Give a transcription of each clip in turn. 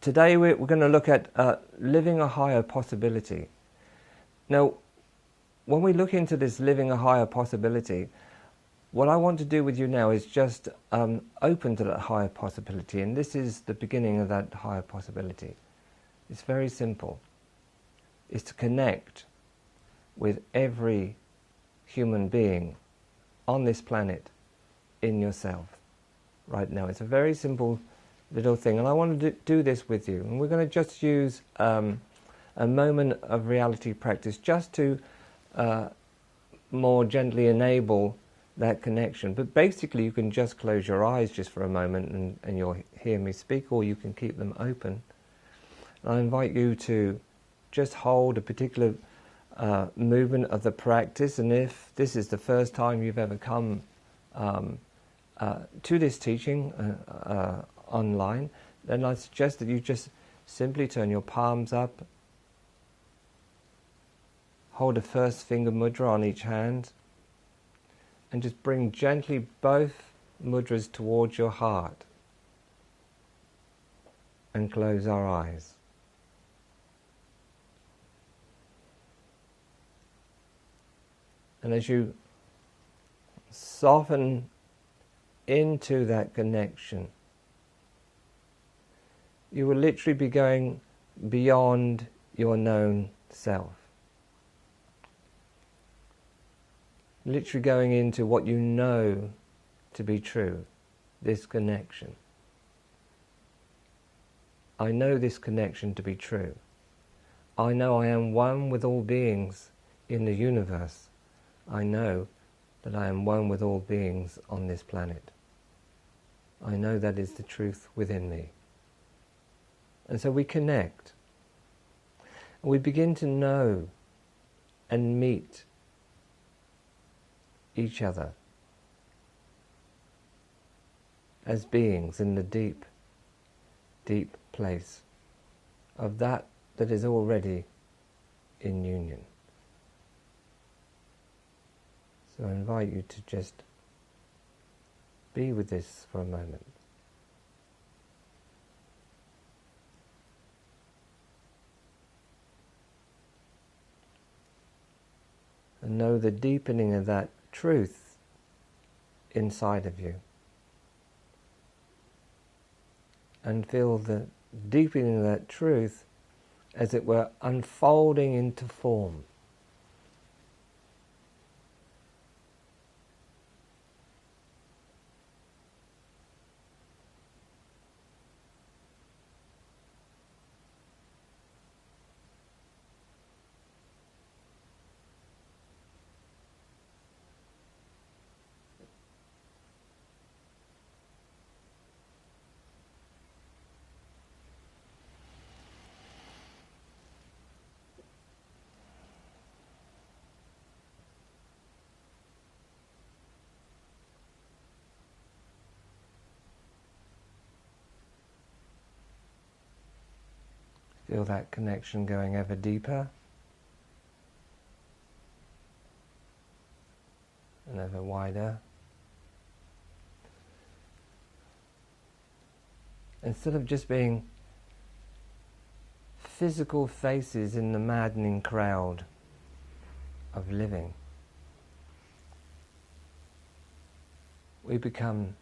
Today we're going to look at living a higher possibility. Now, when we look into this living a higher possibility, what I want to do with you now is just open to that higher possibility, and this is the beginning of that higher possibility. It's very simple. It's to connect with every human being on this planet in yourself right now. It's a very simple little thing, and I want to do this with you, and we're going to just use a moment of reality practice just to more gently enable that connection. But basically you can just close your eyes just for a moment and you'll hear me speak, or you can keep them open. And I invite you to just hold a particular movement of the practice, and if this is the first time you've ever come to this teaching online, then I suggest that you just simply turn your palms up, hold a first finger mudra on each hand, and just bring gently both mudras towards your heart and close our eyes. And as you soften into that connection, you will literally be going beyond your known self. Literally going into what you know to be true, this connection. I know this connection to be true. I know I am one with all beings in the universe. I know that I am one with all beings on this planet. I know that is the truth within me. And so we connect. And we begin to know and meet each other as beings in the deep, deep place of that is already in union. So I invite you to just be with this for a moment. And know the deepening of that truth inside of you. And feel the deepening of that truth, as it were, unfolding into form. Feel that connection going ever deeper and ever wider. Instead of just being physical faces in the maddening crowd of living, we become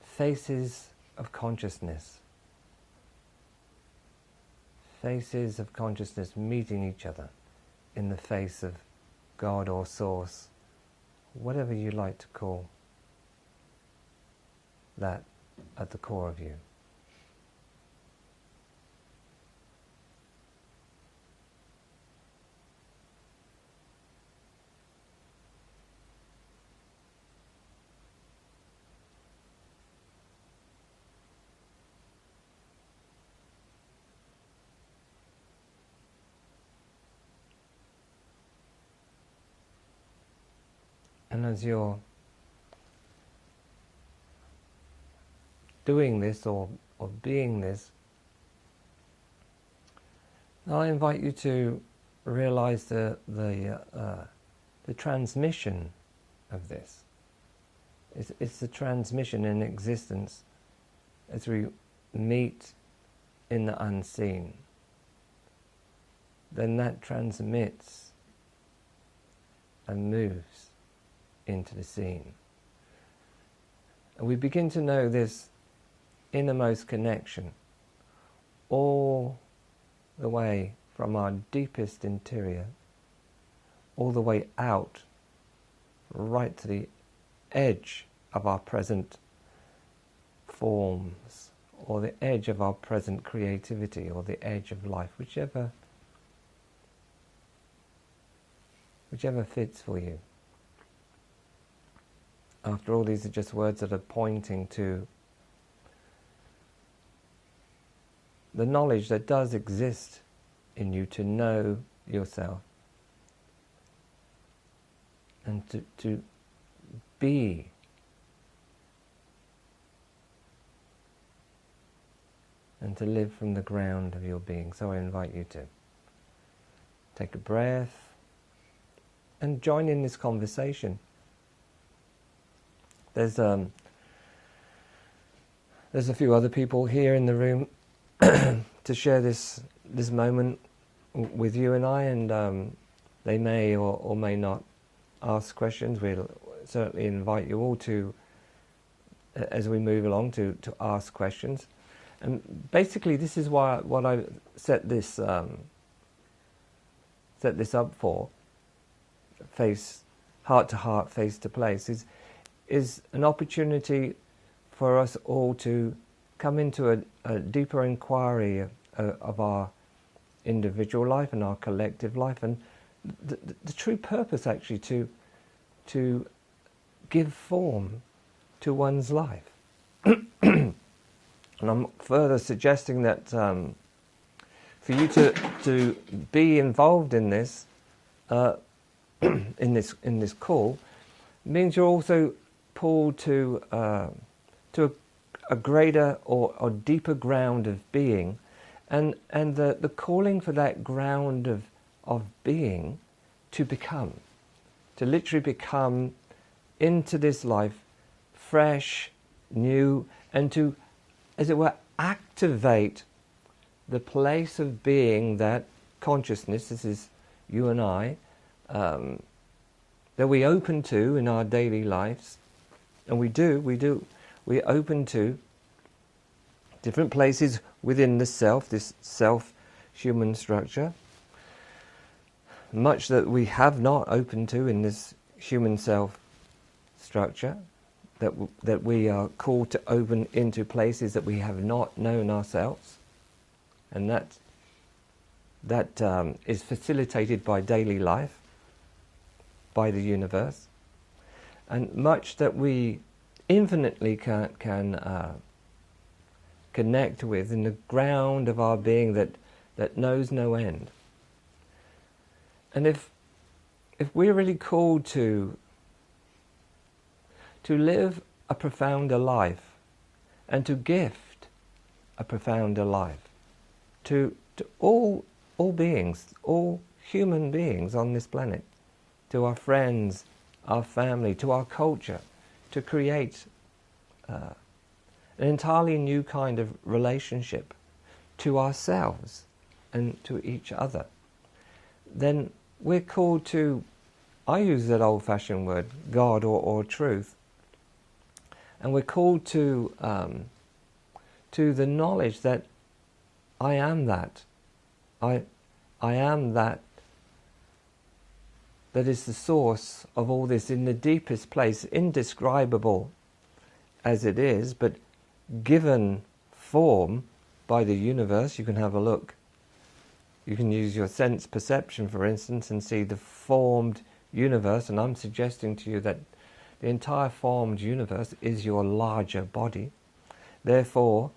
faces of consciousness. Faces of consciousness meeting each other in the face of God or Source, whatever you like to call that at the core of you. And as you're doing this or being this, I invite you to realize the transmission of this. It's the transmission in existence as we meet in the unseen, then that transmits and moves into the seen. And we begin to know this innermost connection all the way from our deepest interior, all the way out, right to the edge of our present forms, or the edge of our present creativity, or the edge of life, whichever fits for you. After all, these are just words that are pointing to the knowledge that does exist in you to know yourself and to be and to live from the ground of your being. So I invite you to take a breath and join in this conversation. There's a few other people here in the room to share this moment with you and I, and they may or may not ask questions. We'll certainly invite you all to, as we move along, to ask questions. And basically, this is what I set this up for. Heart to heart, face to place, is an opportunity for us all to come into a deeper inquiry of our individual life and our collective life, and the true purpose actually to give form to one's life. And I'm further suggesting that for you to be involved in this in this call means you're also pulled to a greater or deeper ground of being, and the calling for that ground of being to literally become into this life fresh, new, and to, as it were, activate the place of being that consciousness, this is you and I, that we open to in our daily lives. And we open to different places within the self, this self-human structure, much that we have not opened to in this human self structure, that we are called to open into places that we have not known ourselves, and that is facilitated by daily life, by the universe, and much that we infinitely can connect with in the ground of our being that knows no end. And if we're really called to live a profounder life and to gift a profounder life to all beings, all human beings on this planet, to our friends, our family, to our culture, to create an entirely new kind of relationship to ourselves and to each other, then we're called to, I use that old-fashioned word, God or truth, and we're called to the knowledge that I am that. I am that is the source of all this in the deepest place, indescribable as it is, but given form by the universe. You can have a look. You can use your sense perception, for instance, and see the formed universe, and I'm suggesting to you that the entire formed universe is your larger body. Therefore,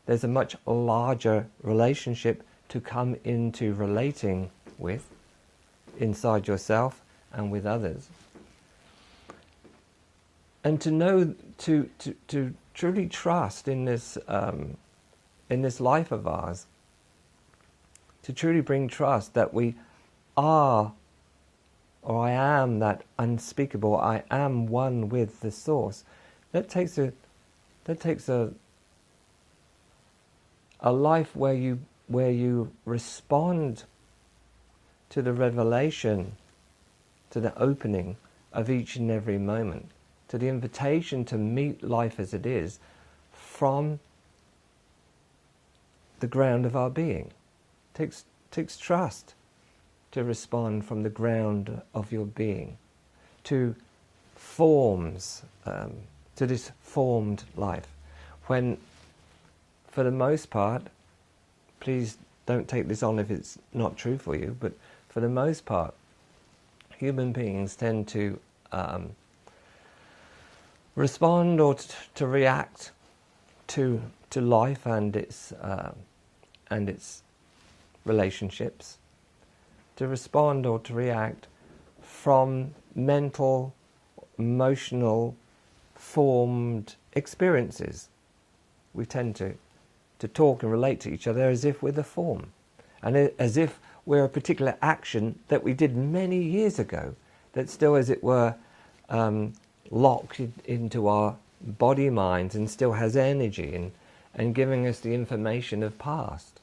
there's a much larger relationship to come into relating with inside yourself and with others. And to know, to truly trust in this life of ours, to truly bring trust that we are, or I am that unspeakable, I am one with the source. That takes a a life where you respond to the revelation, to the opening of each and every moment, to the invitation to meet life as it is from the ground of our being. Takes trust to respond from the ground of your being to forms, to this formed life. When, for the most part, please don't take this on if it's not true for you, but for the most part, human beings tend to respond or to react to life and its relationships, to respond or to react from mental, emotional, formed experiences. We tend to talk and relate to each other as if we're the form, and as if we're a particular action that we did many years ago, that still, as it were, locked into our body minds and still has energy and giving us the information of past.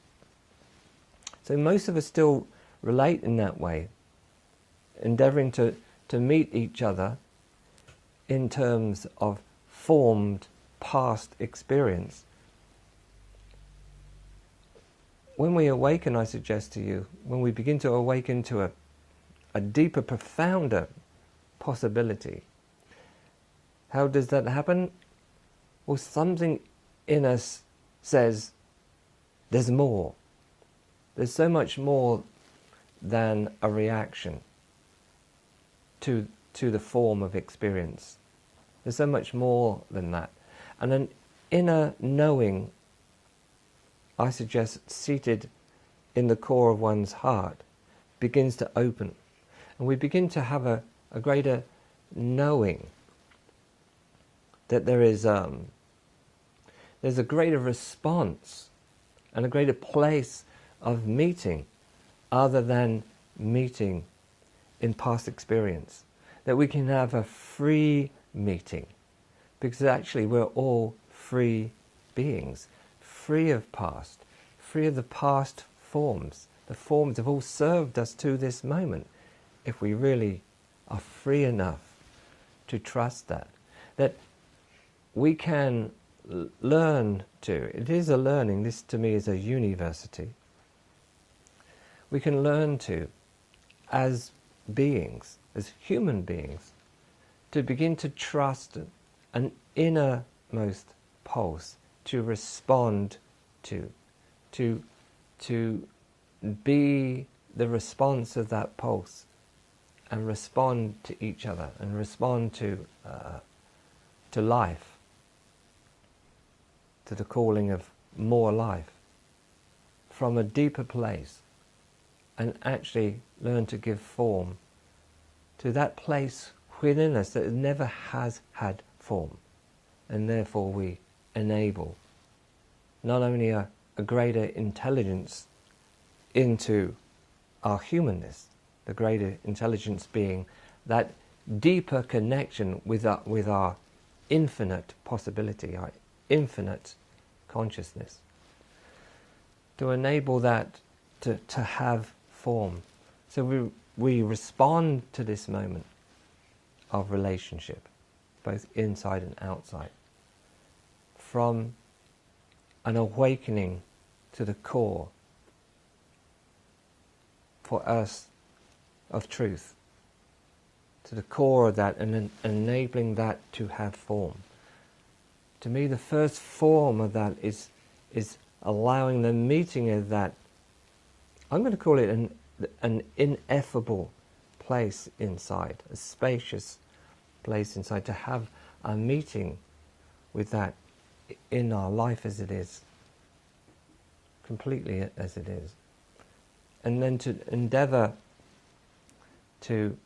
So most of us still relate in that way, endeavouring to meet each other in terms of formed past experience. When we awaken, I suggest to you, when we begin to awaken to a deeper, profounder possibility, how does that happen? Well, something in us says there's more. There's so much more than a reaction to the form of experience. There's so much more than that. And an inner knowing, I suggest, seated in the core of one's heart, begins to open. And we begin to have a greater knowing that there's a greater response and a greater place of meeting other than meeting in past experience. That we can have a free meeting, because actually we're all free beings, free of past, free of the past forms. The forms have all served us to this moment, if we really are free enough to trust that we can learn to. It is a learning. This to me is a university. We can learn to, as beings, as human beings, to begin to trust an innermost pulse, to respond to be the response of that pulse, and respond to each other, and respond to life, to the calling of more life from a deeper place, and actually learn to give form to that place within us that never has had form. And therefore we enable not only a greater intelligence into our humanness, the greater intelligence being that deeper connection with our infinite possibility, our infinite consciousness, to enable that to have form. So we respond to this moment of relationship, both inside and outside, from an awakening to the core for us of truth, to the core of that, and enabling that to have form. To me, the first form of that is allowing the meeting of that. I'm going to call it an ineffable place inside, a spacious place inside, to have a meeting with that in our life as it is, completely as it is. And then to endeavour to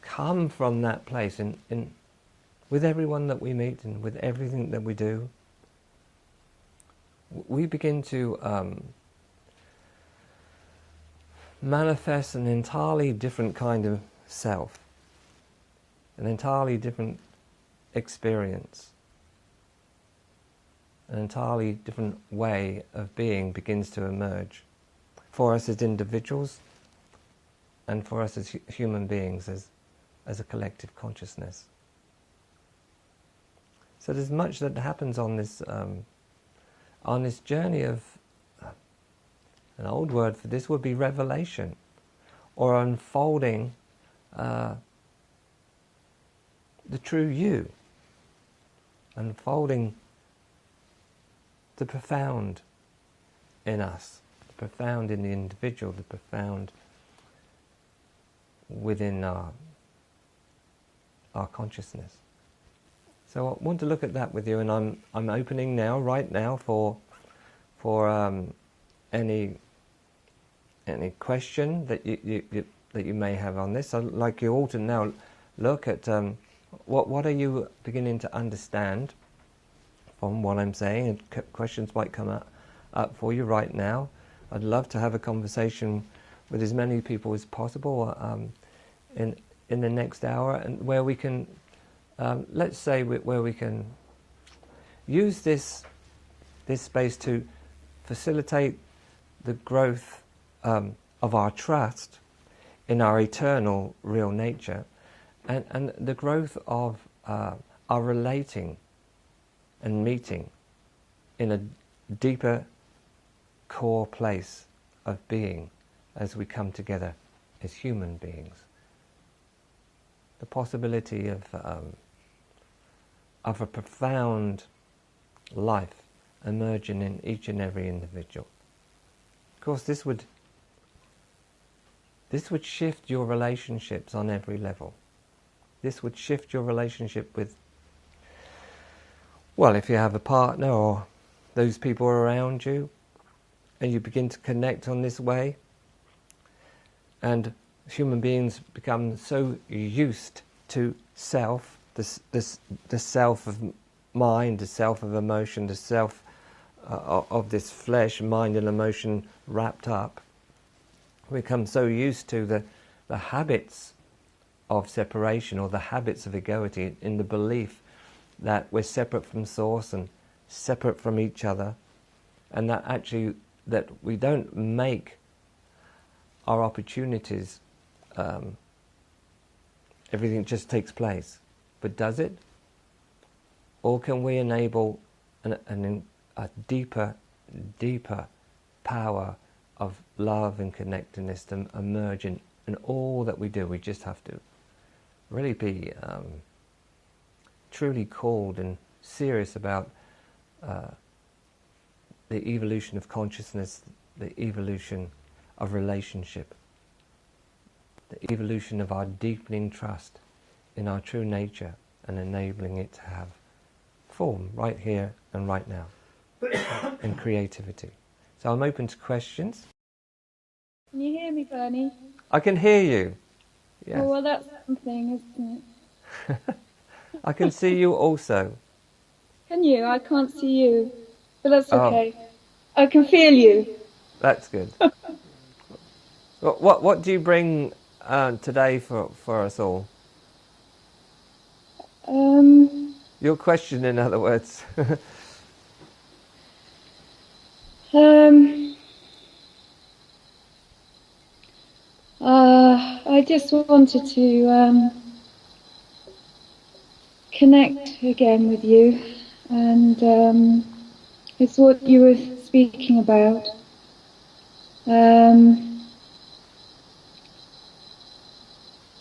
come from that place in with everyone that we meet and with everything that we do. We begin to manifest an entirely different kind of self, an entirely different experience. an entirely different way of being begins to emerge for us as individuals and for us as human beings, as a collective consciousness. So there's much that happens on this journey of, an old word for this would be revelation, or unfolding the true you, unfolding the profound in us, the profound in the individual, the profound within our consciousness. So I want to look at that with you, and I'm opening now, right now, for any question that you may have on this. I'd like you all to now look at what are you beginning to understand from what I'm saying, and questions might come up for you right now. I'd love to have a conversation with as many people as possible in the next hour, and where we can, let's say, where we can use this space to facilitate the growth of our trust in our eternal real nature, and the growth of our relating and meeting in a deeper core place of being as we come together as human beings. The possibility of a profound life emerging in each and every individual. Of course, this would shift your relationships on every level. This would shift your relationship with, well, if you have a partner or those people around you, and you begin to connect on this way, and human beings become so used to self, the self of mind, the self of emotion, the self of this flesh, mind and emotion wrapped up. We become so used to the habits of separation, or the habits of egoity, in the belief that we're separate from Source and separate from each other, and that actually that we don't make our opportunities, everything just takes place. But does it? Or can we enable a deeper power of love and connectedness to emerge in all that we do? We just have to really be truly called and serious about the evolution of consciousness, the evolution of relationship, the evolution of our deepening trust in our true nature, and enabling it to have form right here and right now in creativity. So I'm open to questions. Can you hear me, Bernie? I can hear you. Yes. Oh, well, that's something, isn't it? I can see you also. Can you? I can't see you. But that's okay. Oh. I can feel you. That's good. What do you bring today for us all? Your question, in other words. I just wanted to connect again with you, and it's what you were speaking about. I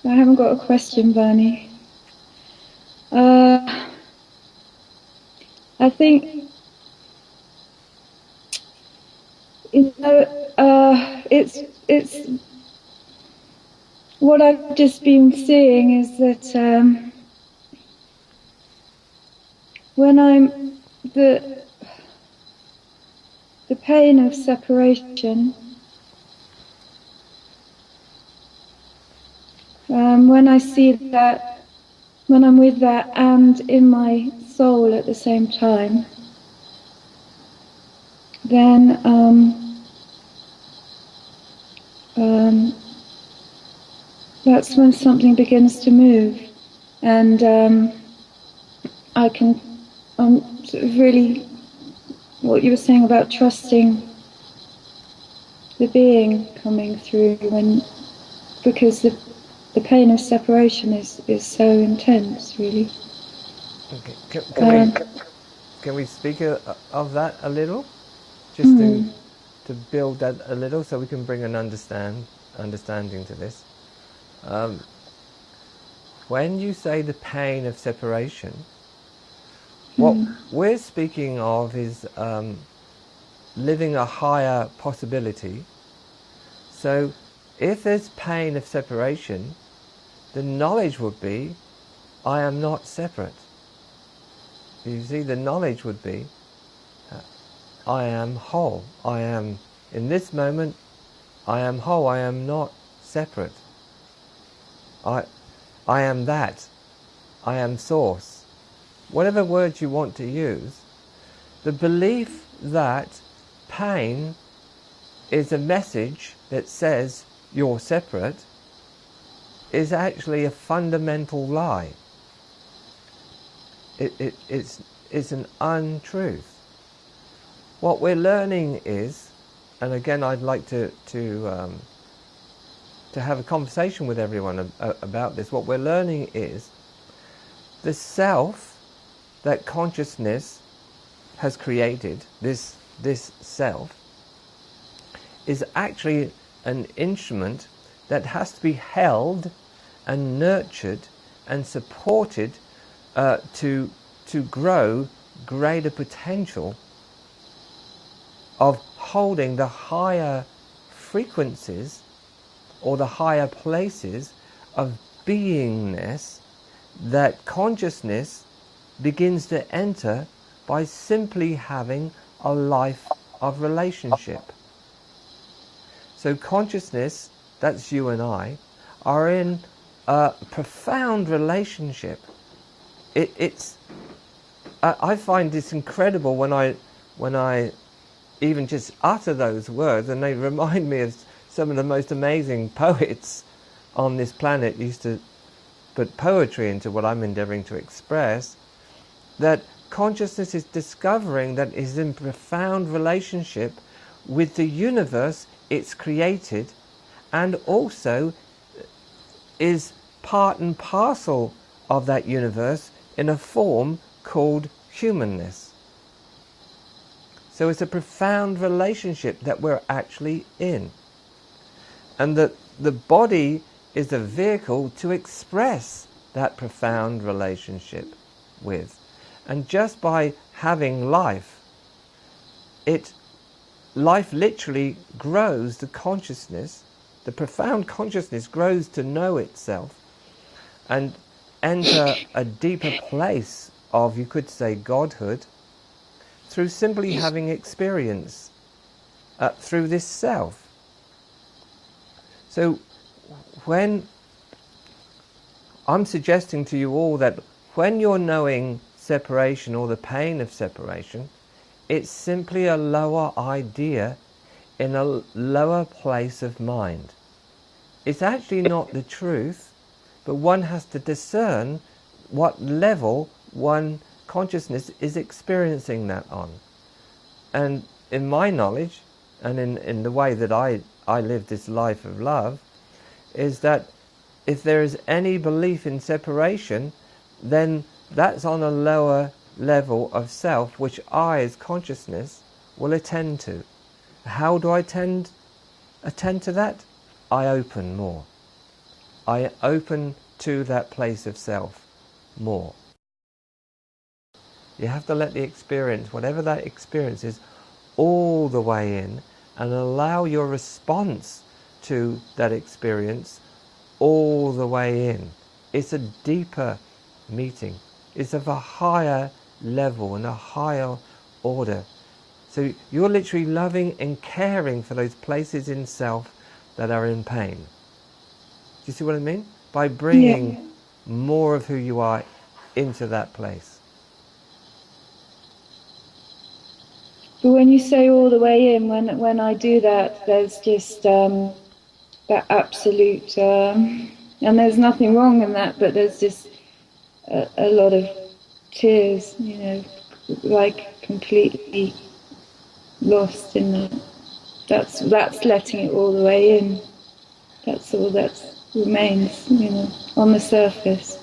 haven't got a question, Bernie. I think, it's what I've just been seeing is that when I'm the pain of separation, when I see that, when I'm with that and in my soul at the same time, then that's when something begins to move, and I'm sort of really what you were saying about trusting the being coming through because the pain of separation is so intense, really. Okay. Can we speak of that a little, just to build that a little, so we can bring an understanding to this. When you say the pain of separation, what we're speaking of is living a higher possibility. So if there's pain of separation, the knowledge would be, I am not separate. You see, the knowledge would be, I am whole. I am, in this moment, I am whole. I am not separate. I am that. I am source. Whatever words you want to use, the belief that pain is a message that says you're separate is actually a fundamental lie. It's an untruth. What we're learning is, and again I'd like to have a conversation with everyone about this, what we're learning is the self that consciousness has created, this self, is actually an instrument that has to be held and nurtured and supported to grow greater potential of holding the higher frequencies or the higher places of beingness that consciousness begins to enter by simply having a life of relationship. So consciousness, that's you and I, are in a profound relationship. I find this incredible when I even just utter those words, and they remind me of some of the most amazing poets on this planet used to put poetry into what I'm endeavouring to express, that consciousness is discovering that it is in profound relationship with the universe it's created, and also is part and parcel of that universe in a form called humanness. So it's a profound relationship that we're actually in. And that the body is a vehicle to express that profound relationship with. And just by having life, life literally grows the consciousness, the profound consciousness grows to know itself and enter a deeper place of, you could say, godhood, through simply having experience through this self. So when I'm suggesting to you all that when you're knowing separation or the pain of separation, it's simply a lower idea in a lower place of mind. It's actually not the truth, but one has to discern what level one consciousness is experiencing that on. And in my knowledge, and in the way that I live this life of love, is that if there is any belief in separation, then that's on a lower level of self, which I, as consciousness, will attend to. How do I attend to that? I open more. I open to that place of self more. You have to let the experience, whatever that experience is, all the way in, and allow your response to that experience all the way in. It's a deeper meeting. It's of a higher level and a higher order. So you're literally loving and caring for those places in self that are in pain. Do you see what I mean? By bringing more of who you are into that place. But when you say all the way in, when I do that, there's just that absolute, and there's nothing wrong in that, but there's just a lot of tears, like completely lost in that. That's letting it all the way in. That's all that remains, on the surface.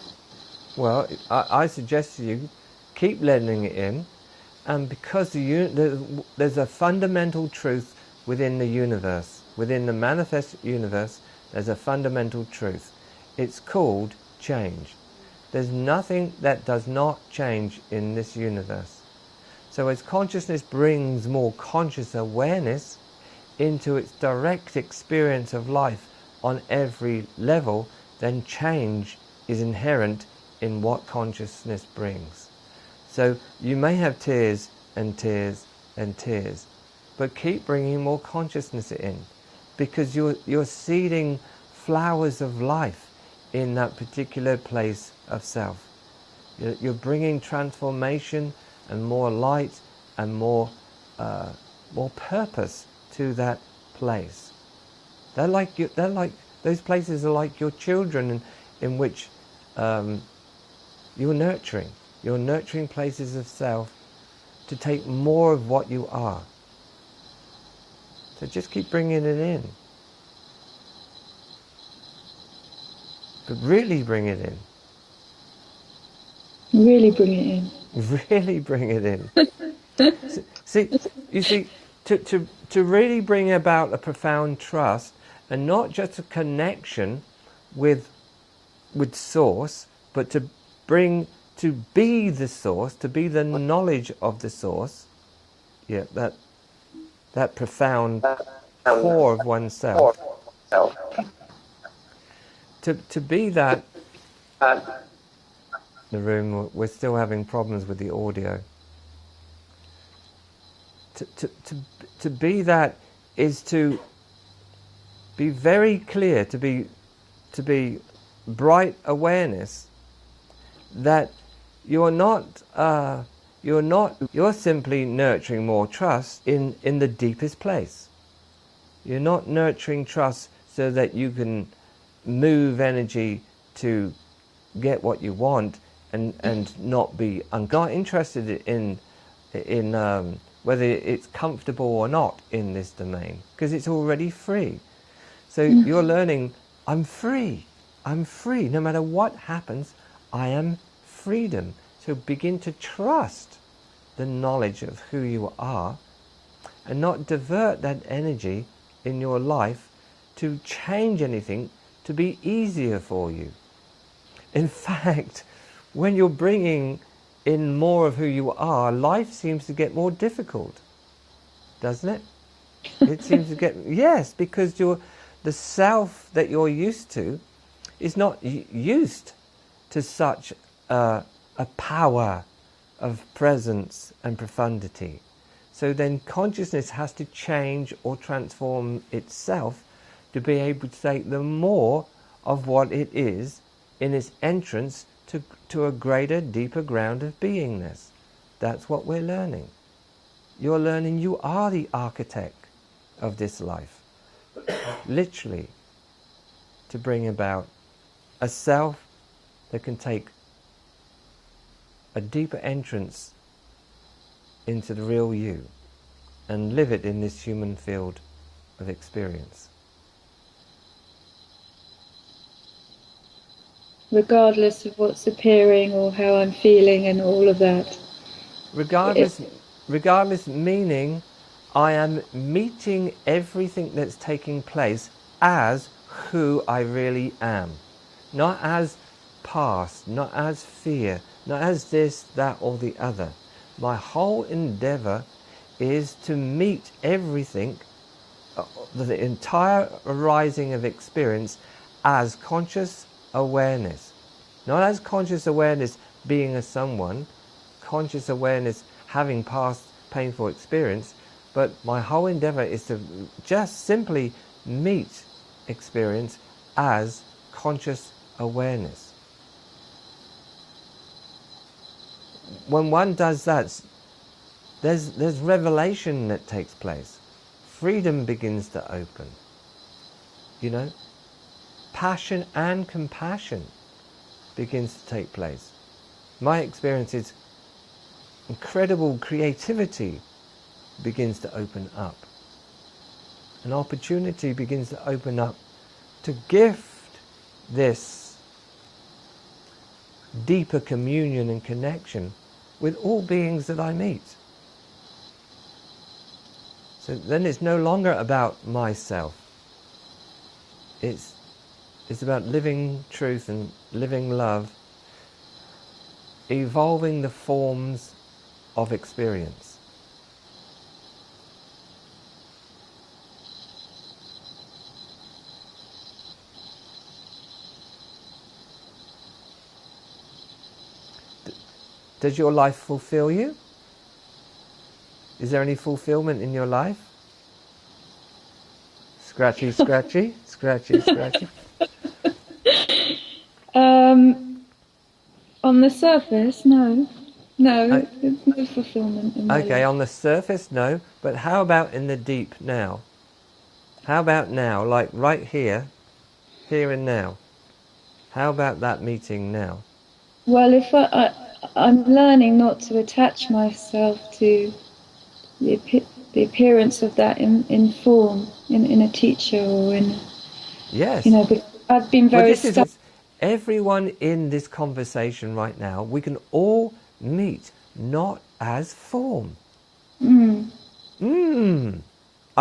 Well, I suggest to you, keep letting it in, and because there's a fundamental truth within the universe, within the manifest universe, there's a fundamental truth. It's called change. There's nothing that does not change in this universe. So as consciousness brings more conscious awareness into its direct experience of life on every level, then change is inherent in what consciousness brings. So you may have tears and tears and tears, but keep bringing more consciousness in, because you're seeding flowers of life in that particular place of self. You're bringing transformation and more light and more purpose to that place. They're like those places are like your children in which you're nurturing. You're nurturing places of self to take more of what you are. So just keep bringing it in. But really bring it in. Really bring it in. Really bring it in. See, to really bring about a profound trust, and not just a connection with Source, but to be the Source, to be the knowledge of the Source. Yeah, that profound core of oneself. To be that. The room, we're still having problems with the audio. To be that is to be very clear, to be bright awareness that you're simply nurturing more trust in the deepest place. You're not nurturing trust so that you can move energy to get what you want and not be not interested in whether it's comfortable or not in this domain, because it's already free. So you're learning, I'm free, no matter what happens, I am freedom. So begin to trust the knowledge of who you are and not divert that energy in your life to change anything to be easier for you. In fact, when you're bringing in more of who you are, life seems to get more difficult, doesn't it? It seems to get, yes, because the self that you're used to is not used to such a power of presence and profundity. So then consciousness has to change or transform itself to be able to take the more of what it is in its entrance to a greater, deeper ground of beingness. That's what we're learning. You're learning you are the architect of this life. Literally, to bring about a self that can take a deeper entrance into the real you and live it in this human field of experience. Regardless of what's appearing or how I'm feeling and all of that. Regardless meaning I am meeting everything that's taking place as who I really am. Not as past, not as fear, not as this, that or the other. My whole endeavor is to meet everything, the entire arising of experience, as conscious awareness. Not as conscious awareness being a someone, conscious awareness having past painful experience, but my whole endeavor is to just simply meet experience as conscious awareness. When one does that, there's revelation that takes place. Freedom begins to open. Passion and compassion begins to take place. My experience is incredible creativity begins to open up. An opportunity begins to open up to gift this deeper communion and connection with all beings that I meet. So then it's no longer about myself. It's about living truth and living love, evolving the forms of experience. Does your life fulfill you? Is there any fulfillment in your life? Scratchy, scratchy, scratchy, scratchy. On the surface, no. No, there's no fulfillment in my life. Okay, on the surface, no. But how about in the deep now? How about now, like right here, here and now? How about that meeting now? Well, if I'm learning not to attach myself to the appearance of that in form, in a teacher or in, Yes. But I've been very stuck. Everyone in this conversation right now, we can all meet not as form. I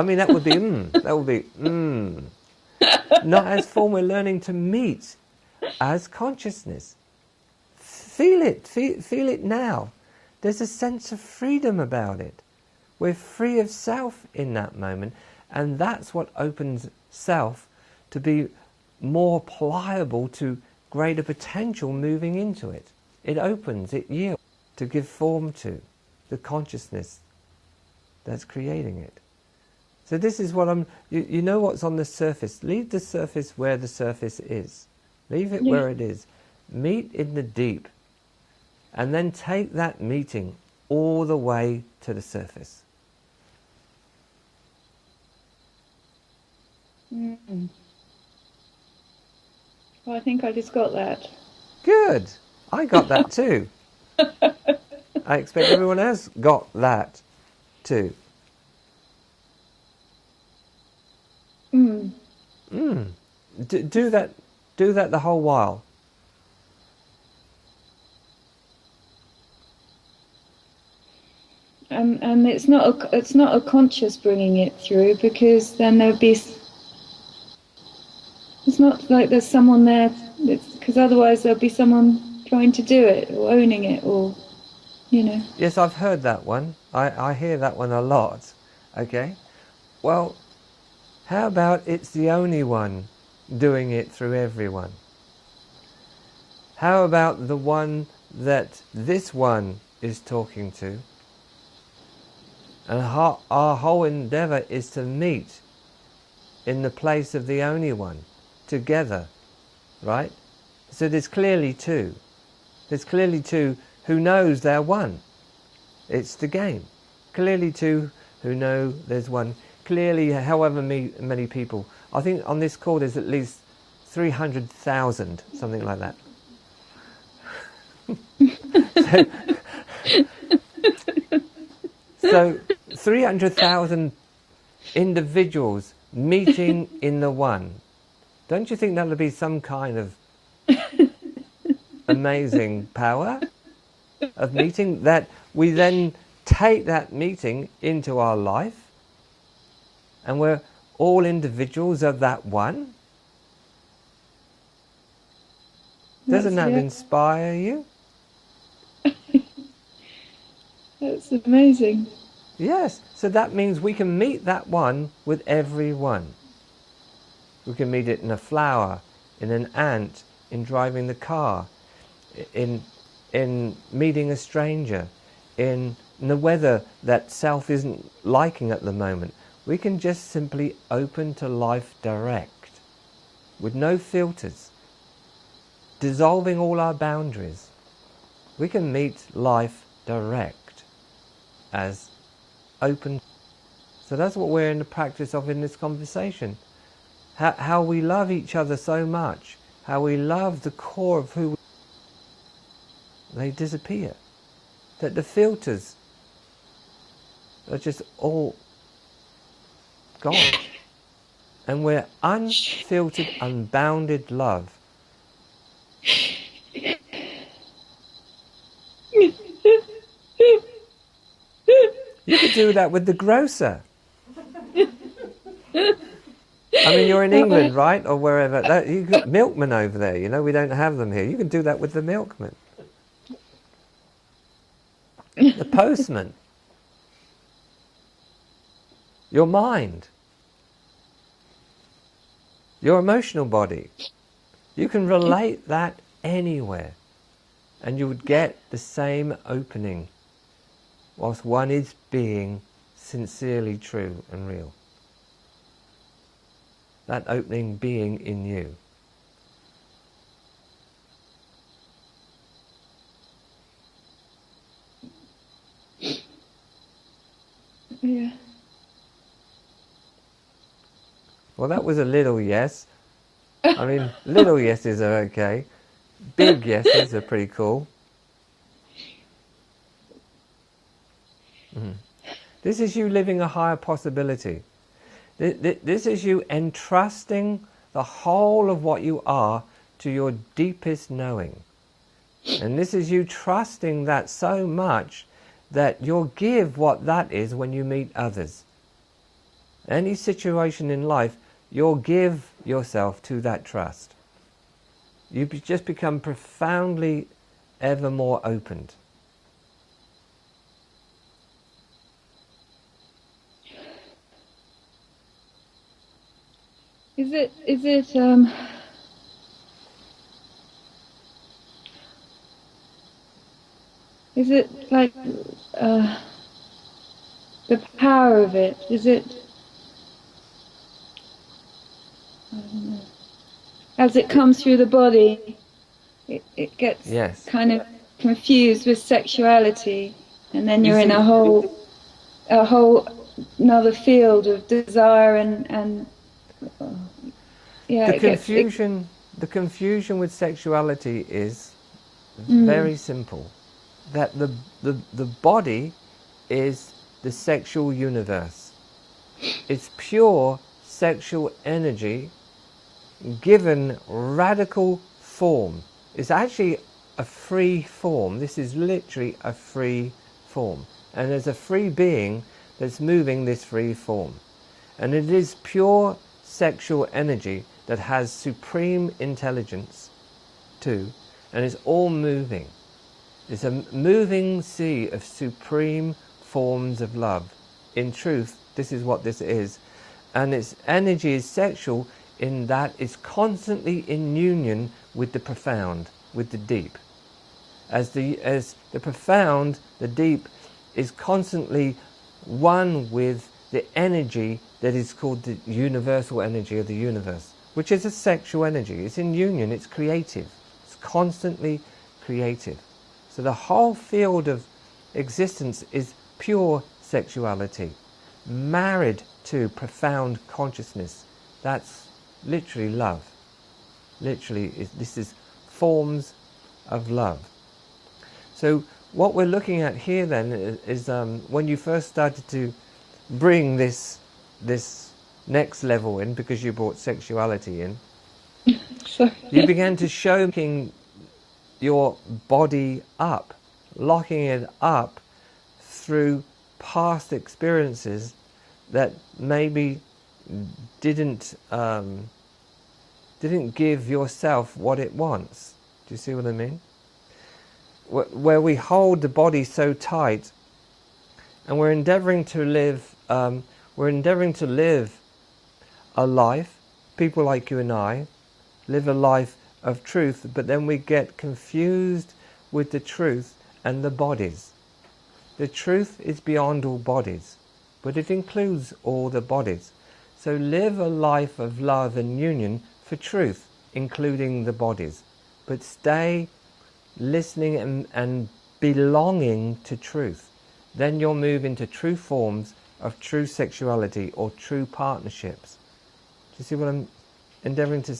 mean, that would be that would be not as form. We're learning to meet as consciousness. Feel it, feel it now. There's a sense of freedom about it. We're free of self in that moment, and that's what opens self to be more pliable to greater potential moving into it. It opens, it yields to give form to the consciousness that's creating it. So this is what you know what's on the surface. Leave the surface where the surface is. Leave it where it is. Meet in the deep. And then take that meeting all the way to the surface. Well, I think I just got that. Good. I got that too. I expect everyone else got that too. Do that the whole while. And it's not a conscious bringing it through, because then there'll be. It's not like there's someone there, because otherwise there'll be someone trying to do it or owning it, or Yes, I've heard that one. I hear that one a lot. Okay. Well, how about it's the only one doing it through everyone? How about the one that this one is talking to? And our whole endeavour is to meet in the place of the only one, together, right? So there's clearly two. There's clearly two who knows they're one. It's the game. Clearly two who know there's one. Clearly, however many people. I think on this call there's at least 300,000, something like that. So 300,000 individuals meeting in the one. Don't you think that would be some kind of amazing power of meeting, that we then take that meeting into our life and we're all individuals of that one? Doesn't that inspire you? That's amazing. Yes, so that means we can meet that one with everyone. We can meet it in a flower, in an ant, in driving the car, in meeting a stranger, in the weather that self isn't liking at the moment. We can just simply open to life direct, with no filters, dissolving all our boundaries. We can meet life direct as open. So that's what we're in the practice of in this conversation. How we love each other so much, how we love the core of who we are. They disappear. That the filters are just all gone. And we're unfiltered, unbounded love. You could do that with the grocer. I mean, you're in England, right? Or wherever. You've got milkmen over there, you know, we don't have them here. You can do that with the milkman. The postman. Your mind. Your emotional body. You can relate that anywhere. And you would get the same opening whilst one is being sincerely true and real. That opening being in you. Yeah. Well, that was a little yes. I mean, little yeses are okay. Big yeses are pretty cool. This is you living a higher possibility. This is you entrusting the whole of what you are to your deepest knowing. And this is you trusting that so much that you'll give what that is when you meet others. Any situation in life, you'll give yourself to that trust. You just become profoundly ever more opened. Is it like the power of it? Is it, I don't know, as it comes through the body, it gets kind of confused with sexuality, and then you're in a whole another field of desire and yeah. The confusion with sexuality is very simple. That the body is the sexual universe. It's pure sexual energy given radical form. It's actually a free form. This is literally a free form. And there's a free being that's moving this free form. And it is pure sexual energy that has supreme intelligence too. And it's all moving. It's a moving sea of supreme forms of love. In truth, this is what this is. And its energy is sexual in that it's constantly in union with the profound, with the deep. As the profound, the deep, is constantly one with the energy that is called the universal energy of the universe, which is a sexual energy. It's in union, it's creative. It's constantly creative. So the whole field of existence is pure sexuality, married to profound consciousness. That's literally love. Literally, this is forms of love. So what we're looking at here then is when you first started to bring this next level in, because you brought sexuality in, you began to show your body up, locking it up through past experiences that maybe didn't give yourself what it wants. Do you see what I mean? Where we hold the body so tight, and we're endeavouring to live a life, people like you and I, live a life of truth, but then we get confused with the truth and the bodies. The truth is beyond all bodies, but it includes all the bodies. So live a life of love and union for truth, including the bodies, but stay listening and belonging to truth. Then you'll move into true forms of true sexuality or true partnerships. Do you see what I'm endeavouring to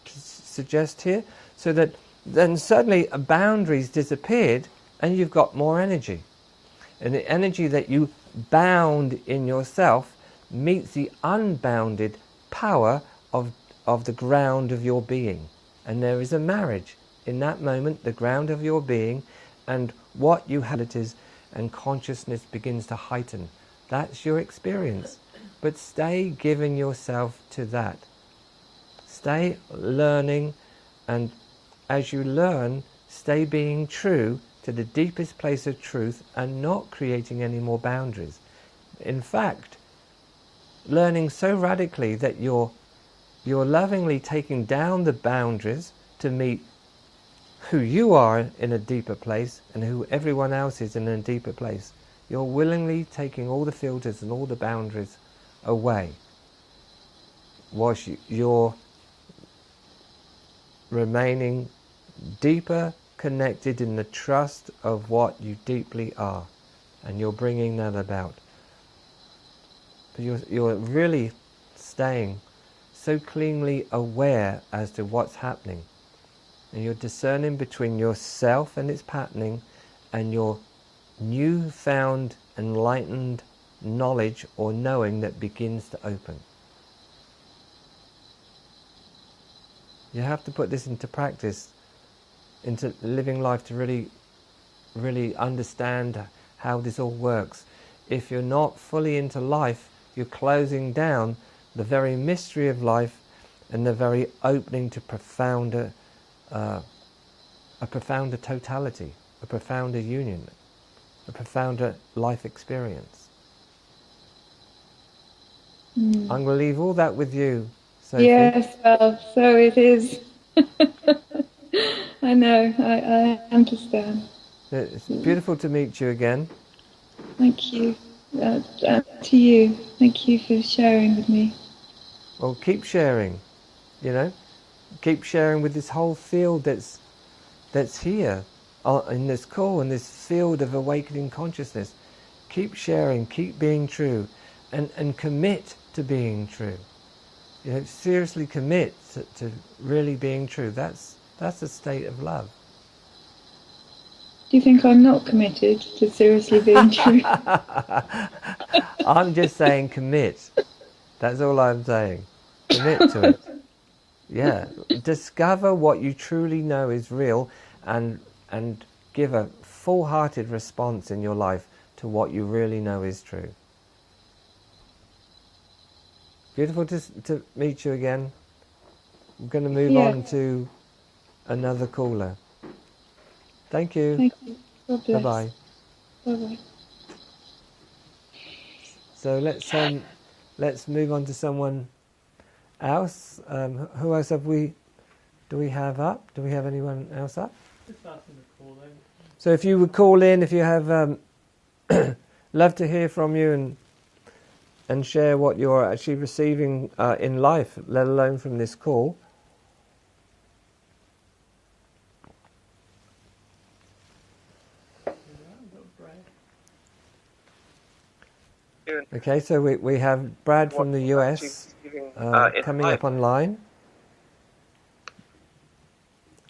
suggest here? So that then suddenly boundaries disappeared and you've got more energy. And the energy that you bound in yourself meets the unbounded power of the ground of your being. And there is a marriage in that moment, the ground of your being and what you have it is, and consciousness begins to heighten. That's your experience. But stay giving yourself to that. Stay learning, and as you learn, stay being true to the deepest place of truth and not creating any more boundaries. In fact, learning so radically that you're lovingly taking down the boundaries to meet who you are in a deeper place and who everyone else is in a deeper place. You're willingly taking all the filters and all the boundaries away, whilst you're remaining deeper connected in the trust of what you deeply are, and you're bringing that about. But you're really staying so cleanly aware as to what's happening, and you're discerning between yourself and its patterning and your newfound enlightened knowledge or knowing that begins to open. You have to put this into practice, into living life, to really understand how this all works. If you're not fully into life, you're closing down the very mystery of life and the very opening to a profounder totality, a profounder union, a profounder life experience. I'm going to leave all that with you, Sophie. Yes, well, so it is. I know, I understand. It's beautiful to meet you again. Thank you. To you. Thank you for sharing with me. Well, keep sharing, keep sharing with this whole field that's here in this call, in this field of awakening consciousness. Keep sharing, keep being true, and commit to being true. Seriously commit to really being true. That's a state of love. Do you think I'm not committed to seriously being true? I'm just saying commit. That's all I'm saying. Commit to it. Yeah. Discover what you truly know is real, and give a full-hearted response in your life to what you really know is true. Beautiful to meet you again. I'm going to move on to another caller. Thank you. Thank you. God bless. Bye-bye. Bye-bye. So let's move on to someone else. Who else do we have up? Do we have anyone else up? Just asking to call in. So if you would call in, if you have, love to hear from you and share what you're actually receiving in life, let alone from this call. Okay, so we have Brad from the US coming up online.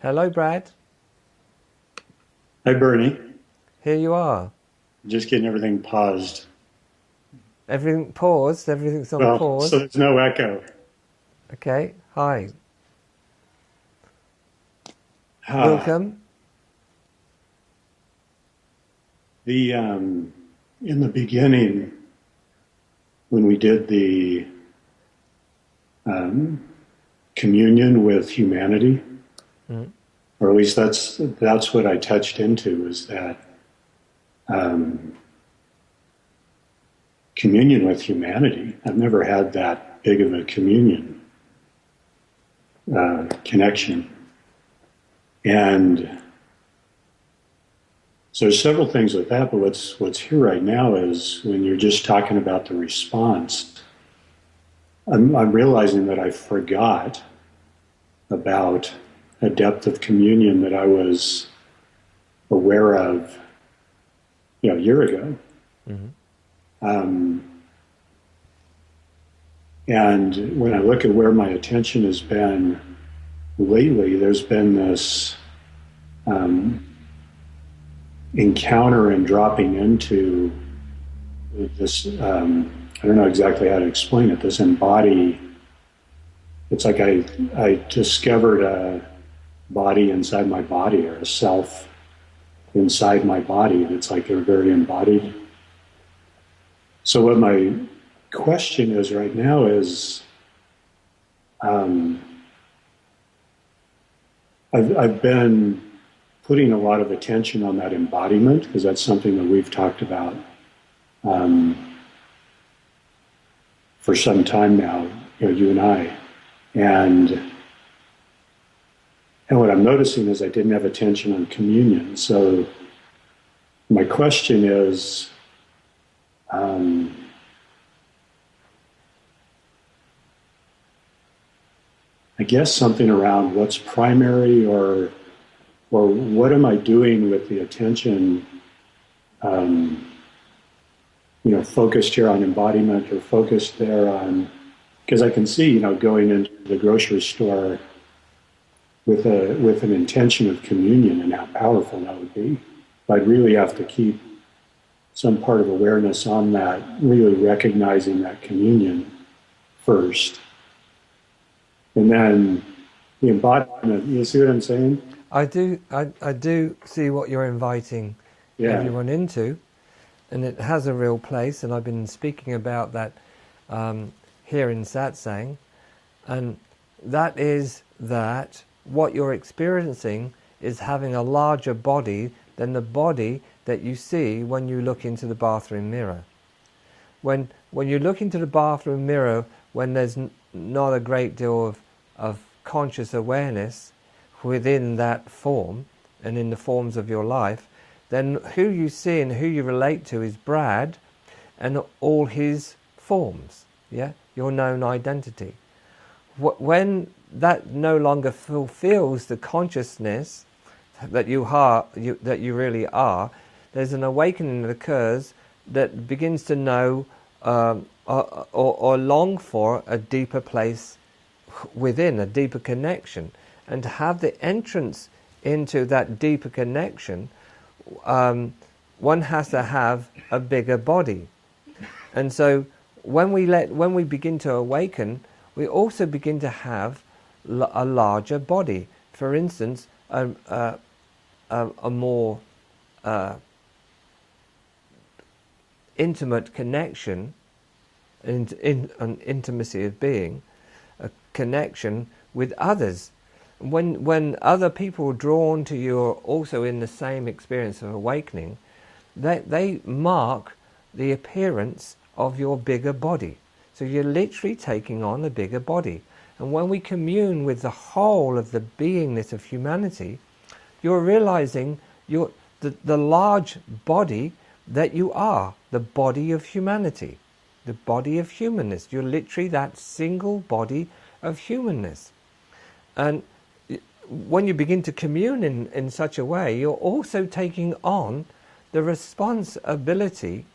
Hello, Brad. Hi, Bernie. Here you are. Just getting everything paused. Everything paused? Everything's on pause? So there's no echo. Okay, hi. Welcome. In the beginning, when we did the communion with humanity, or at least that's what I touched into, is that communion with humanity. I've never had that big of a communion connection. And so there's several things with that, but what's here right now is when you're just talking about the response, I'm realizing that I forgot about a depth of communion that I was aware of, a year ago. And when I look at where my attention has been lately, there's been this encounter and dropping into this, I don't know exactly how to explain it, this embody, it's like I discovered a body inside my body, or a self inside my body that's like they're very embodied. So what my question is right now is, I've been putting a lot of attention on that embodiment, because that's something that we've talked about for some time now, you and I. And what I'm noticing is I didn't have attention on communion. So my question is, I guess something around what's primary, or what am I doing with the attention, focused here on embodiment, or focused there on, because I can see, going into the grocery store with an intention of communion and how powerful that would be. But I'd really have to keep some part of awareness on that, really recognizing that communion first. And then the embodiment, you see what I'm saying? I do see what you're inviting everyone into, and it has a real place, and I've been speaking about that here in Satsang, and that is that what you're experiencing is having a larger body than the body that you see when you look into the bathroom mirror. When you look into the bathroom mirror, when there's not a great deal of conscious awareness within that form and in the forms of your life, then who you see and who you relate to is Brad and all his forms, your known identity. When that no longer fulfills the consciousness that you really are, there's an awakening that occurs that begins to know or long for a deeper place within, a deeper connection. And to have the entrance into that deeper connection, one has to have a bigger body. And so when we begin to awaken, we also begin to have a larger body. For instance, a more intimate connection, an intimacy of being, a connection with others. When other people are drawn to you, are also in the same experience of awakening, they mark the appearance of your bigger body. So you're literally taking on a bigger body. And when we commune with the whole of the beingness of humanity, you're realizing the large body that you are, the body of humanity, the body of humanness. You're literally that single body of humanness. And when you begin to commune in such a way, you're also taking on the responsibility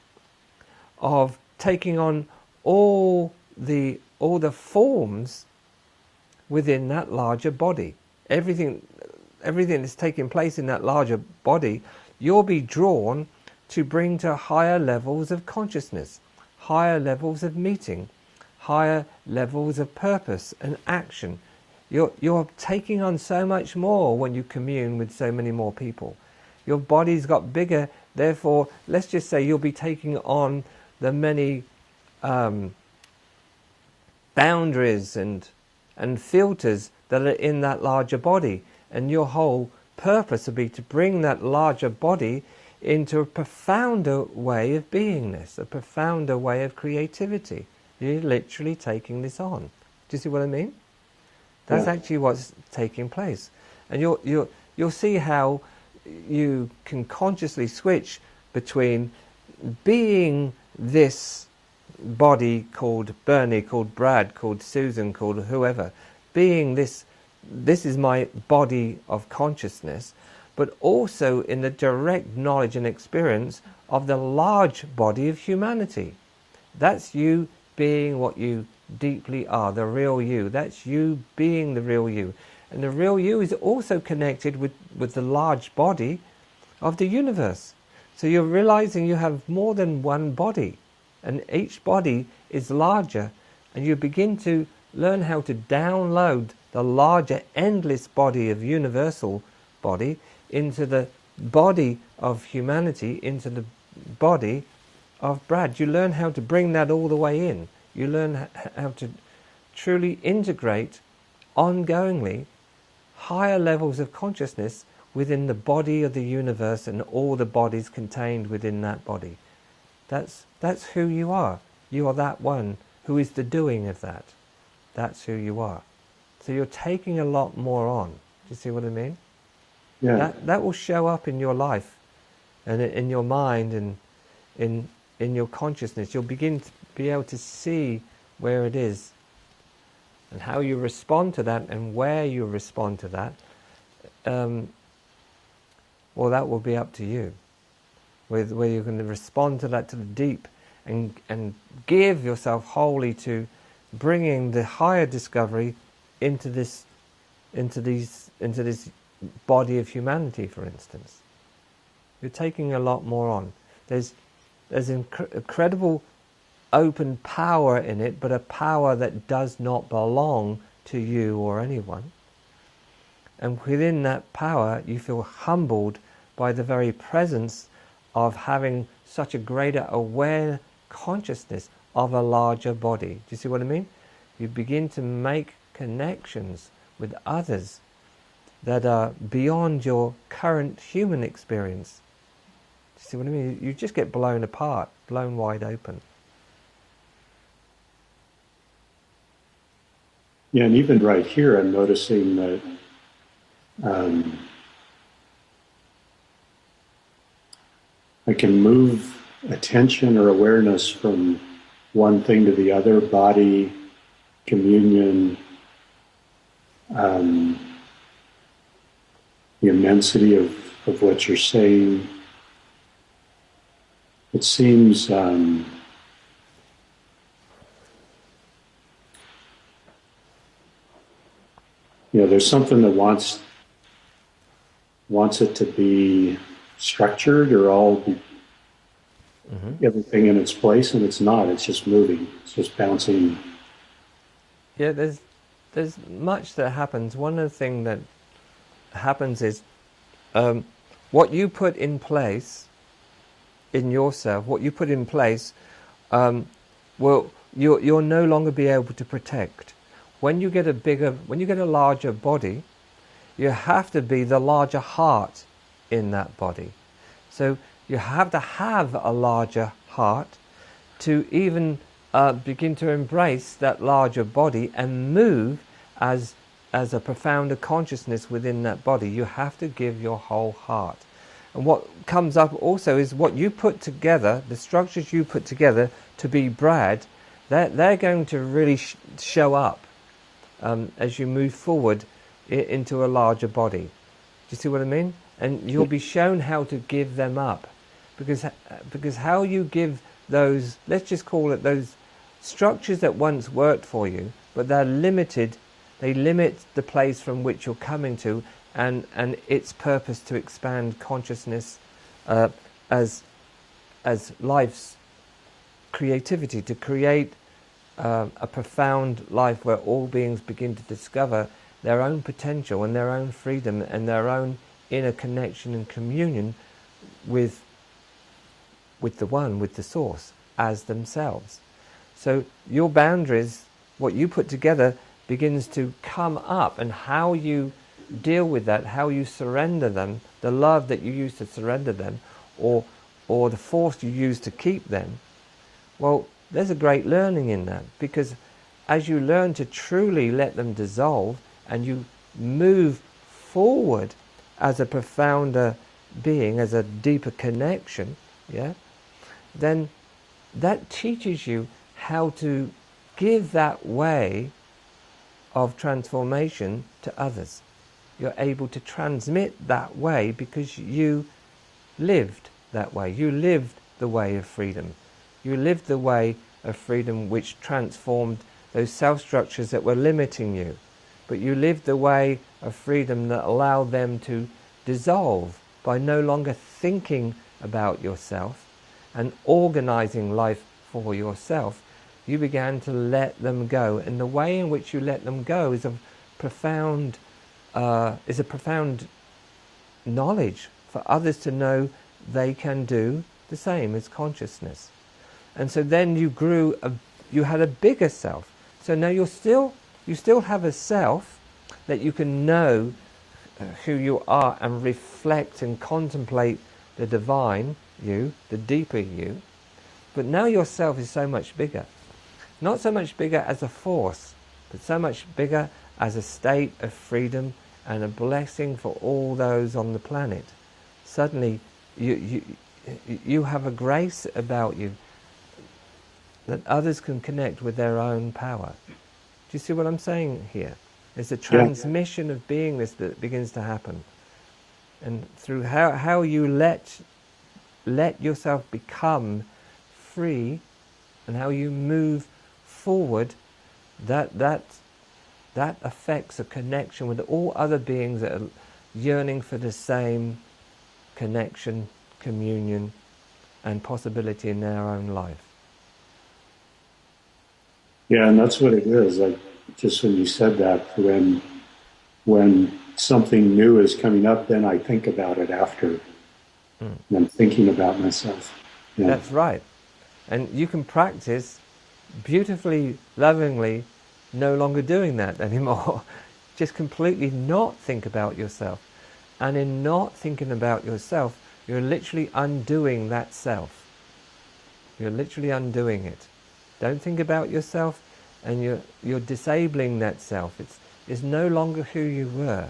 of taking on all the forms within that larger body. Everything that's taking place in that larger body, you'll be drawn to bring to higher levels of consciousness, higher levels of meeting, higher levels of purpose and action. You're taking on so much more when you commune with so many more people. Your body's got bigger, therefore, let's just say you'll be taking on the many boundaries and filters that are in that larger body. And your whole purpose will be to bring that larger body into a profounder way of beingness, a profounder way of creativity. You're literally taking this on. Do you see what I mean? That's actually what's taking place. And you'll see how you can consciously switch between being this body called Bernie, called Brad, called Susan, called whoever, being this is my body of consciousness, but also in the direct knowledge and experience of the large body of humanity. That's you being what you deeply are, the real you. That's you being the real you. And the real you is also connected with the large body of the universe. So you're realizing you have more than one body. and each body is larger, and you begin to learn how to download the larger endless body of universal body into the body of humanity, into the body of Brad. You learn how to bring that all the way in. You learn how to truly integrate ongoingly higher levels of consciousness within the body of the universe and all the bodies contained within that body. That's who you are. You are that one who is the doing of that. That's who you are. So you're taking a lot more on. Do you see what I mean? Yeah. That will show up in your life and in your mind and in your consciousness. You'll begin to be able to see where it is and how you respond to that and where you respond to that. Well, that will be up to you. Whether you're going to respond to that to the deep and give yourself wholly to bringing the higher discovery into this body of humanity, for instance. You're taking a lot more on. There's incredible open power in it, but a power that does not belong to you or anyone. And within that power, you feel humbled by the very presence of having such a greater aware consciousness of a larger body. Do you see what I mean? You begin to make connections with others that are beyond your current human experience. Do you see what I mean? You just get blown apart, blown wide open. Yeah, and even right here, I'm noticing that I can move attention or awareness from one thing to the other, body, communion, the immensity of what you're saying. It seems there's something that wants it to be structured or all be everything in its place, and it's not. It's just moving. It's just bouncing. Yeah, there's much that happens. One of the things that happens is what you put in place in yourself, what you put in place, you'll no longer be able to protect. When you get a larger body, you have to be the larger heart in that body. So you have to have a larger heart to even begin to embrace that larger body and move as a profounder consciousness within that body. You have to give your whole heart. And what comes up also is what you put together, the structures you put together to be Brad, they're going to really show up as you move forward into a larger body. Do you see what I mean? And you'll be shown how to give them up. Because how you give those, let's just call it those structures that once worked for you, but they're limited, they limit the place from which you're coming to and its purpose to expand consciousness as life's creativity, to create a profound life where all beings begin to discover their own potential and their own freedom and their own inner connection and communion with the One, with the Source, as themselves. So your boundaries, what you put together, begins to come up, and how you deal with that, how you surrender them, the love that you use to surrender them, or the force you use to keep them, well, there's a great learning in that, because as you learn to truly let them dissolve and you move forward as a profounder being, as a deeper connection, then that teaches you how to give that way of transformation to others. You're able to transmit that way because you lived that way. You lived the way of freedom. You lived the way of freedom which transformed those self-structures that were limiting you. But you lived the way of freedom that allowed them to dissolve by no longer thinking about yourself and organizing life for yourself, you began to let them go. And the way in which you let them go is a profound knowledge for others to know they can do the same as consciousness. And so then you grew, you had a bigger self. So now you still have a self that you can know who you are and reflect and contemplate the divine you, the deeper you. But now yourself is so much bigger. Not so much bigger as a force, but so much bigger as a state of freedom and a blessing for all those on the planet. Suddenly you have a grace about you that others can connect with their own power. Do you see what I'm saying here? There's a transmission of beingness that begins to happen. And through how you let yourself become free and how you move forward, that affects a connection with all other beings that are yearning for the same connection, communion, and possibility in their own life. Yeah, and that's what it is. Like, just when you said that, when something new is coming up, then I think about it after. And I'm thinking about myself. Yeah. That's right. And you can practice beautifully, lovingly, no longer doing that anymore. Just completely not think about yourself. And in not thinking about yourself, you're literally undoing that self. You're literally undoing it. Don't think about yourself, and you're disabling that self. It's no longer who you were,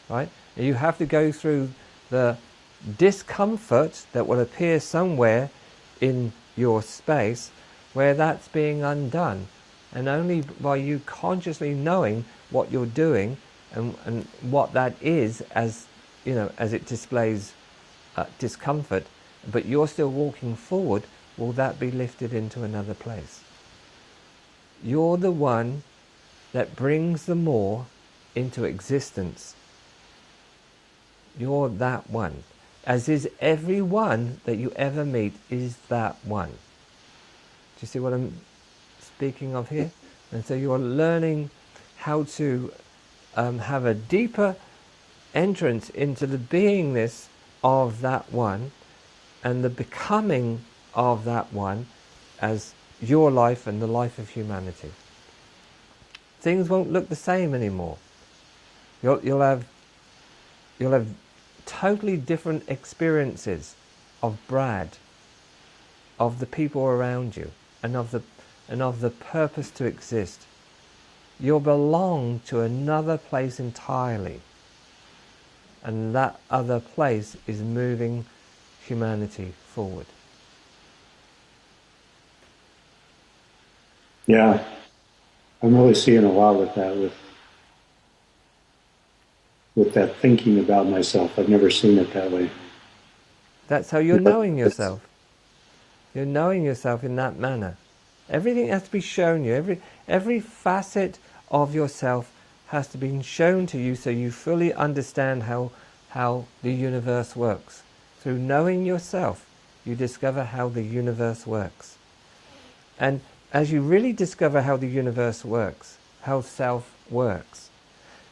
right? And you have to go through the discomfort that will appear somewhere in your space where that's being undone. And only by you consciously knowing what you're doing and what that is, as you know, as it displays discomfort, but you're still walking forward, will that be lifted into another place. You're the one that brings the more into existence. You're that one. As is every one that you ever meet is that one. Do you see what I'm speaking of here? And so you're learning how to have a deeper entrance into the beingness of that one and the becoming of that one as your life and the life of humanity. Things won't look the same anymore. You'll have totally different experiences of Brad, of the people around you, and of the purpose to exist. You'll belong to another place entirely, and that other place is moving humanity forward. Yeah, I'm really seeing a lot with that, with that thinking about myself. I've never seen it that way. That's how you're knowing yourself. You're knowing yourself in that manner. Everything has to be shown you. Every facet of yourself has to be shown to you so you fully understand how the universe works. Through knowing yourself, you discover how the universe works. And as you really discover how the universe works, how self works,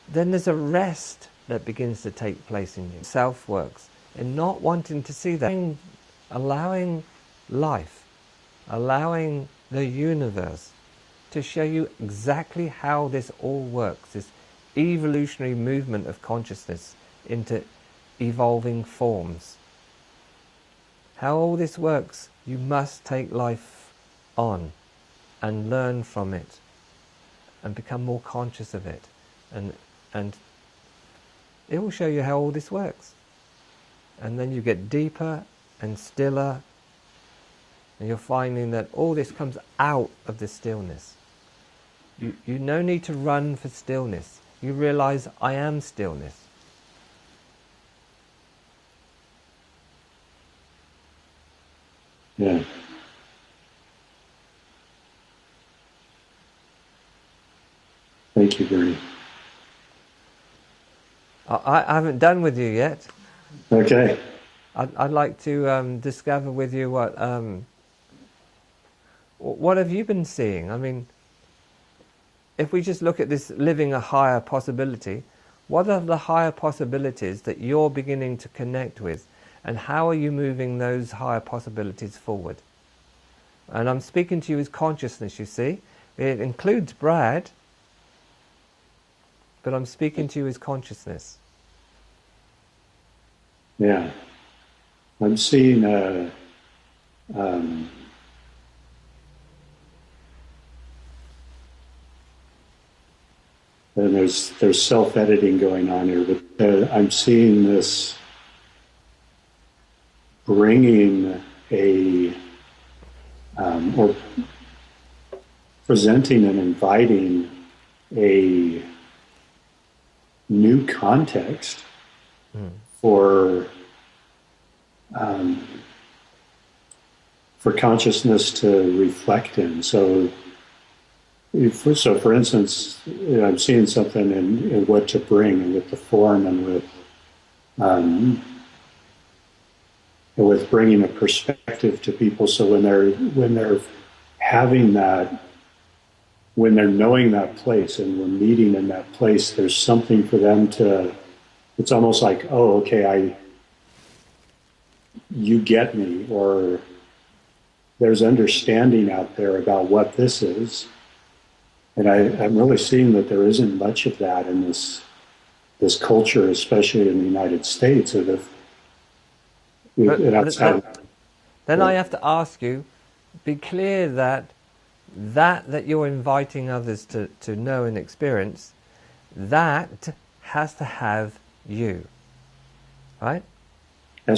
then there's a rest that begins to take place in you. Self works. And not wanting to see that. Allowing life, allowing the universe to show you exactly how this all works, this evolutionary movement of consciousness into evolving forms. How all this works, you must take life on and learn from it and become more conscious of it, and it will show you how all this works. And then you get deeper and stiller, and you're finding that all this comes out of the stillness. You no need to run for stillness. You realize, I am stillness. Yeah. Thank you, Bernie. I haven't done with you yet. Okay. I'd like to discover with you what have you been seeing? I mean, if we just look at this living a higher possibility, what are the higher possibilities that you're beginning to connect with? And how are you moving those higher possibilities forward? And I'm speaking to you as consciousness, you see. It includes Brad, but I'm speaking to you as consciousness. Yeah. I'm seeing and there's self-editing going on here, but I'm seeing this bringing or presenting and inviting a new context for consciousness to reflect in. So for instance, I'm seeing something in what to bring, and with the form, and with bringing a perspective to people. So when they're having that, when they're knowing that place and we're meeting in that place, there's something for them to. It's almost like, oh, okay, you get me, or there's understanding out there about what this is. And I'm really seeing that there isn't much of that in this culture, especially in the United States. Then I have to ask you, be clear that you're inviting others to know and experience, that has to have you, right? It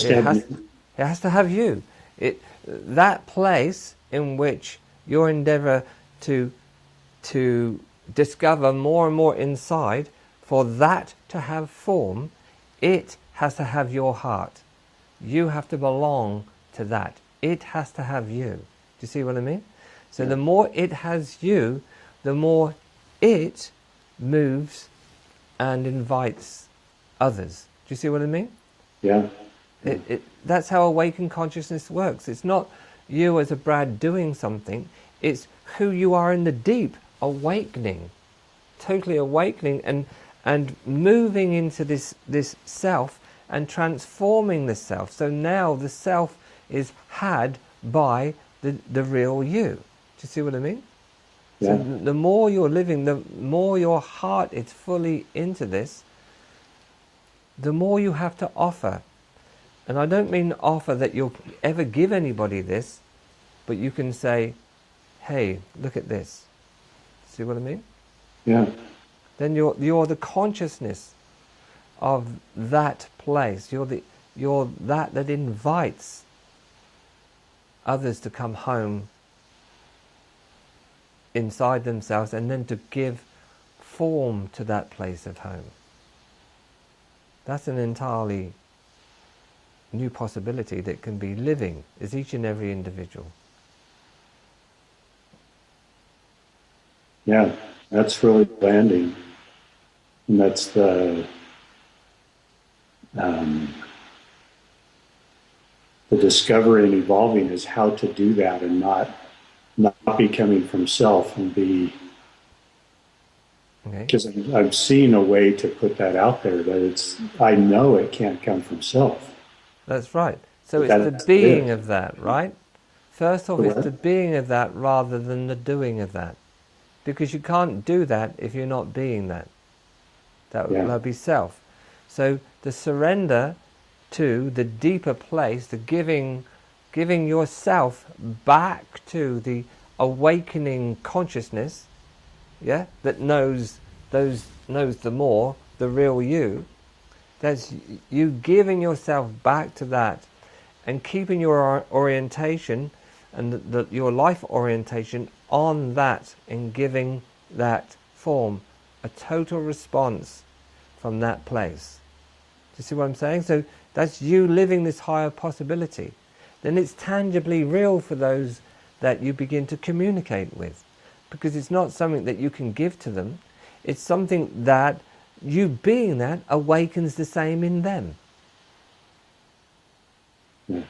has to have you. That place in which your endeavor to discover more and more inside, for that to have form, it has to have your heart. You have to belong to that. It has to have you. Do you see what I mean? So the more it has you, the more it moves and invites others. Do you see what I mean? Yeah. That's how awakened consciousness works. It's not you as a Brad doing something. It's who you are in the deep, awakening, totally awakening, and moving into this self and transforming the self. So now the self is had by the real you. Do you see what I mean? Yeah. So the more you're living, the more your heart is fully into this, the more you have to offer. And I don't mean offer that you'll ever give anybody this, but you can say, hey, look at this. See what I mean? Yeah. Then you're the consciousness of that place. You're that invites others to come home inside themselves, and then to give form to that place of home. That's an entirely new possibility that can be living as each and every individual. Yeah, that's really landing. And that's the discovery and evolving is how to do that, and not be coming from self, and be, because I'm seeing a way to put that out there, that I know it can't come from self. That's right. So it's the being of that, right? First off, it's the being of that rather than the doing of that. Because you can't do that if you're not being that. That would be self. So the surrender to the deeper place, the giving yourself back to the awakening consciousness, that knows the more, the real you. That's you giving yourself back to that, and keeping your orientation and your life orientation on that, and giving that form a total response from that place. Do you see what I'm saying? So that's you living this higher possibility. Then it's tangibly real for those that you begin to communicate with, because it's not something that you can give to them. It's something that you being that awakens the same in them. Yeah.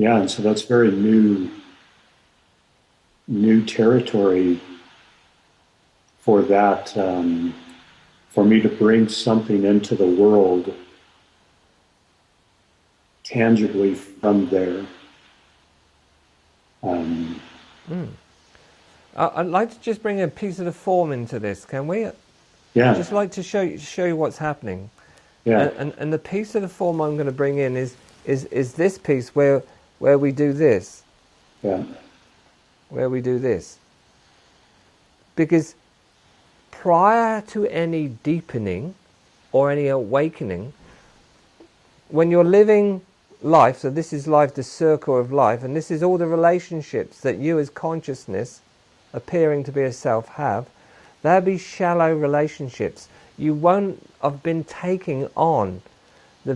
Yeah, and so that's very new territory for that, for me to bring something into the world tangibly from there. I'd like to just bring a piece of the form into this, can we? Yeah. I'd just like to show you what's happening. Yeah. And the piece of the form I'm going to bring in is this piece where we do this. Yeah. Where we do this. Because prior to any deepening or any awakening, when you're living life, so this is life, the circle of life, and this is all the relationships that you as consciousness, appearing to be a self, have, they'll be shallow relationships. You won't have been taking on the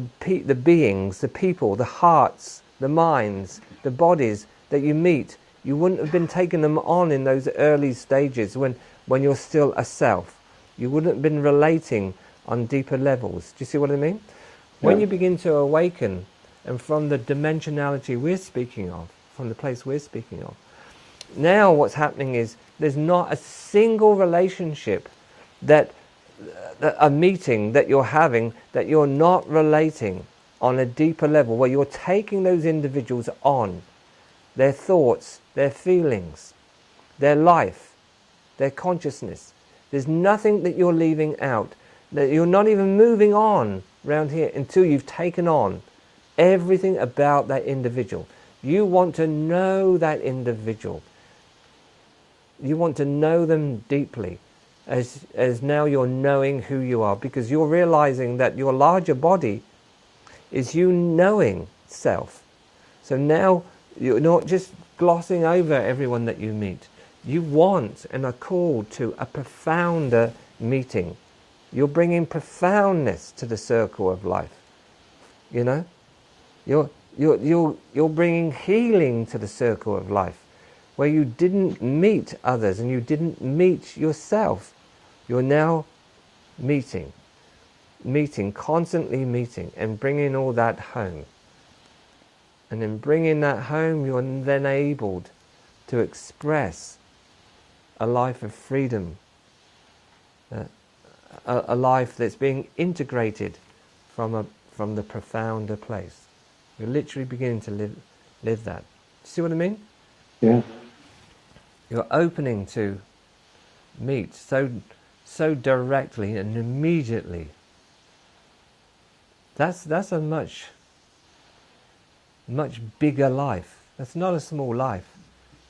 beings, the people, the hearts, the minds, the bodies that you meet. You wouldn't have been taking them on in those early stages when you're still a self. You wouldn't have been relating on deeper levels. Do you see what I mean? When you begin to awaken, and from the dimensionality we're speaking of, from the place we're speaking of, now what's happening is there's not a single relationship that a meeting that you're having that you're not relating on a deeper level, where you're taking those individuals on, their thoughts, their feelings, their life, their consciousness. There's nothing that you're leaving out, that you're not even moving on around here until you've taken on everything about that individual. You want to know that individual. You want to know them deeply, as now you're knowing who you are, because you're realizing that your larger body is you knowing self. So now you're not just glossing over everyone that you meet. You want and are called to a profounder meeting. You're bringing profoundness to the circle of life. You know, you're bringing healing to the circle of life, where you didn't meet others and you didn't meet yourself. You're now meeting, constantly meeting, and bringing all that home. And in bringing that home, you're then able to express a life of freedom, a life that's being integrated from the profounder place. You're literally beginning to live that. See what I mean? Yeah. You're opening to meet so directly and immediately. That's a much bigger life. That's not a small life.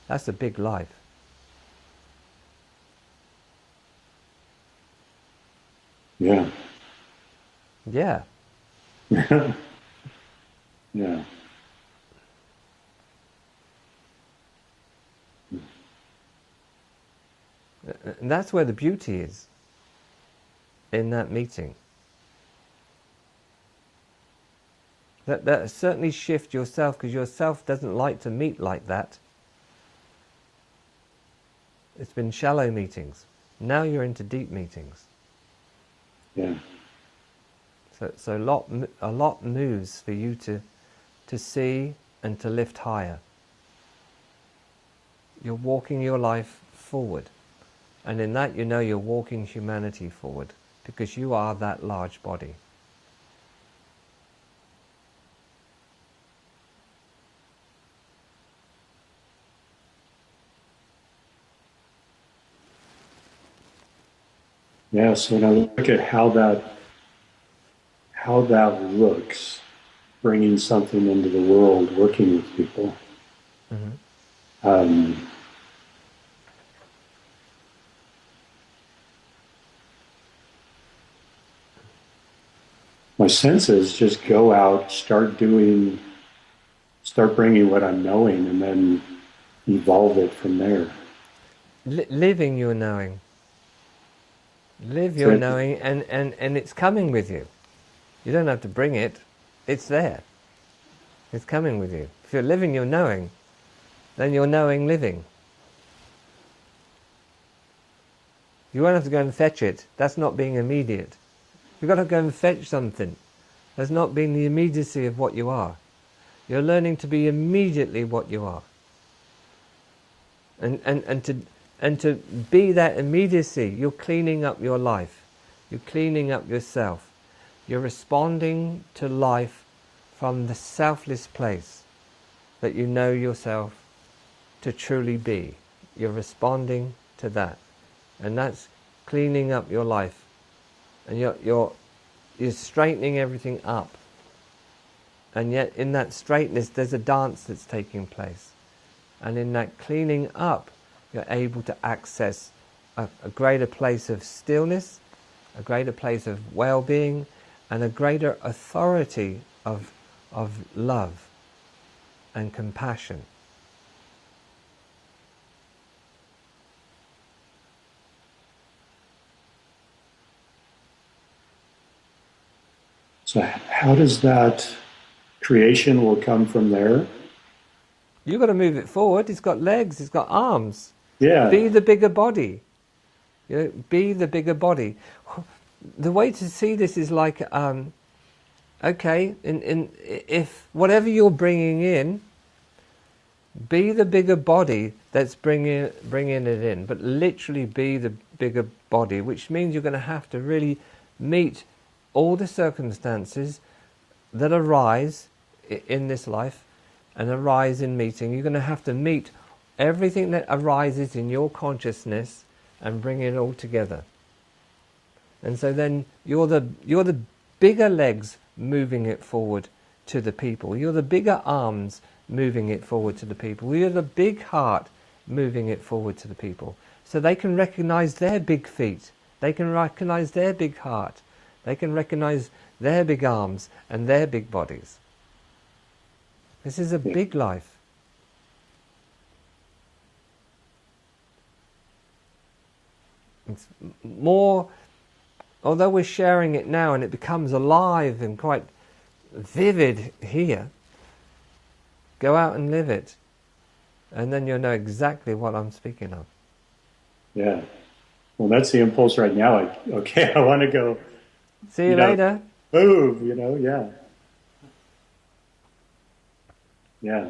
That's a big life. Yeah. Yeah. Yeah. And that's where the beauty is, in that meeting. That certainly shift yourself, because yourself doesn't like to meet like that. It's been shallow meetings. Now you're into deep meetings. Yeah. So a lot moves for you to see and to lift higher. You're walking your life forward. And in that, you know you're walking humanity forward, because you are that large body. Yeah, so when I look at how that looks, bringing something into the world, working with people, my sense is just go out, start bringing what I'm knowing, and then evolve it from there. Living your knowing. Live your knowing, and it's coming with you. You don't have to bring it. It's there. It's coming with you. If you're living your knowing, then you're knowing living. You won't have to go and fetch it. That's not being immediate. You've got to go and fetch something. That's not being the immediacy of what you are. You're learning to be immediately what you are. And to be that immediacy, you're cleaning up your life. You're cleaning up yourself. You're responding to life from the selfless place that you know yourself to truly be. You're responding to that. And that's cleaning up your life. And you're straightening everything up. And yet in that straightness there's a dance that's taking place. And in that cleaning up, you're able to access a greater place of stillness, a greater place of well-being, and a greater authority of love and compassion. So how does that creation will come from there? You've got to move it forward. It's got legs, it's got arms. Yeah. Be the bigger body. You know, be the bigger body. The way to see this is like, okay, if whatever you're bringing in, be the bigger body that's bringing it in. But literally be the bigger body, which means you're going to have to really meet all the circumstances that arise in this life and arise in meeting. You're going to have to meet everything that arises in your consciousness and bring it all together. And so then you're the bigger legs moving it forward to the people. You're the bigger arms moving it forward to the people. You're the big heart moving it forward to the people. So they can recognize their big feet. They can recognize their big heart. They can recognize their big arms and their big bodies. This is a big life. It's more, although we're sharing it now and it becomes alive and quite vivid here, go out and live it. And then you'll know exactly what I'm speaking of. Yeah. Well, that's the impulse right now. I want to go. See you later. Move, yeah. Yeah.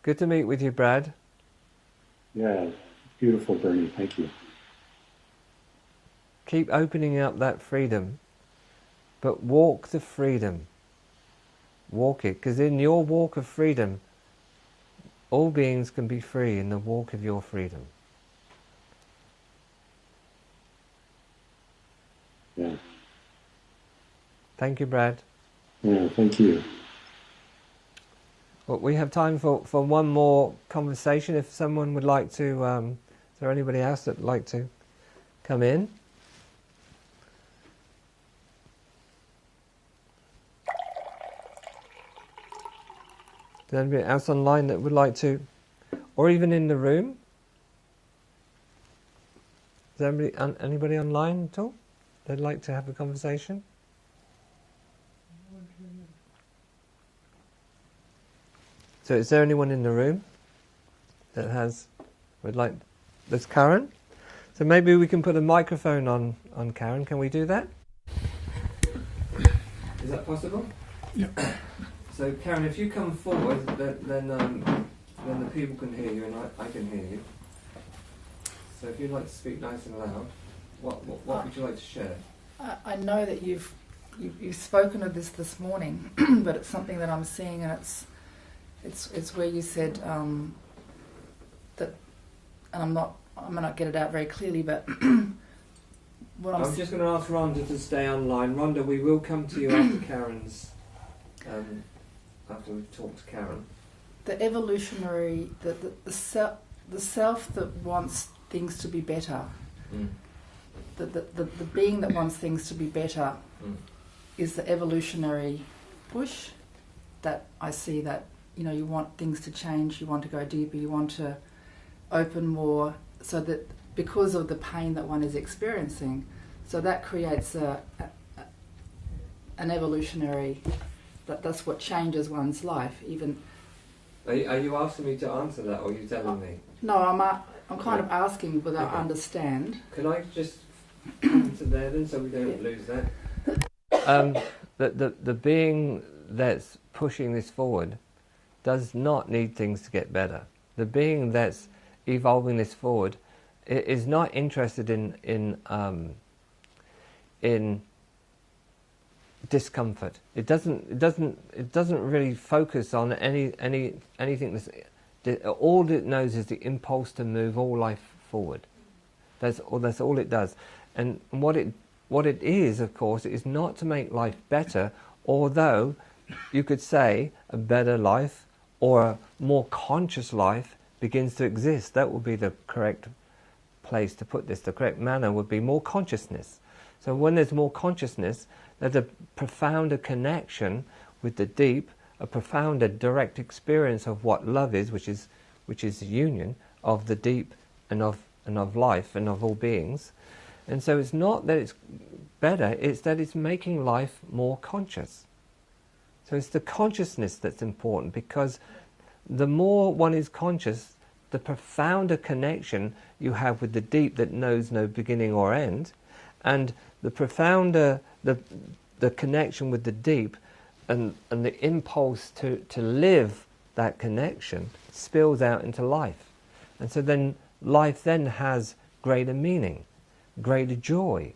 Good to meet with you, Brad. Yeah. Beautiful, Bernie. Thank you. Keep opening up that freedom, but walk the freedom. Walk it, because in your walk of freedom, all beings can be free in the walk of your freedom. Yeah. Thank you, Brad. Yeah, thank you. Well, we have time for one more conversation. If someone would like to, is there anybody else that would like to come in? Is there anybody else online that would like to, or even in the room? Is there anybody online at all that'd like to have a conversation? So is there anyone in the room that would like, there's Karen? So maybe we can put a microphone on Karen. Can we do that? Is that possible? Yeah. So Karen, if you come forward, then the people can hear you and I can hear you. So if you'd like to speak nice and loud, what would you like to share? I know that you've spoken of this morning, but it's something that I'm seeing, and it's where you said that, and I may not get it out very clearly, but what I'm just going to ask Rhonda to stay online. Rhonda, we will come to you after Karen's, after we've talked to Karen. The evolutionary, the self that wants things to be better, the being that wants things to be better is the evolutionary push that I see, that you want things to change, you want to go deeper, you want to open more, so that because of the pain that one is experiencing, so that creates an evolutionary, that's what changes one's life. Even are you asking me to answer that, or are you telling me? No, I'm kind of asking whether I understand. Can I just come to there then, so we don't lose that? the being that's pushing this forward does not need things to get better. The being that's evolving this forward is not interested in discomfort. It doesn't really focus on anything that's. All it knows is the impulse to move all life forward. That's all it does. And what it is, of course, is not to make life better, although you could say a better life or a more conscious life begins to exist. That would be the correct place to put this. The correct manner would be more consciousness. So when there's more consciousness, there's a profounder connection with the deep, a profounder direct experience of what love is, which is the union of the deep and of life and of all beings. And so it's not that it's better, it's that it's making life more conscious. So it's the consciousness that's important, because the more one is conscious, the profounder connection you have with the deep that knows no beginning or end, and the profounder the connection with the deep and the impulse to live that connection spills out into life. And so then life then has greater meaning, greater joy,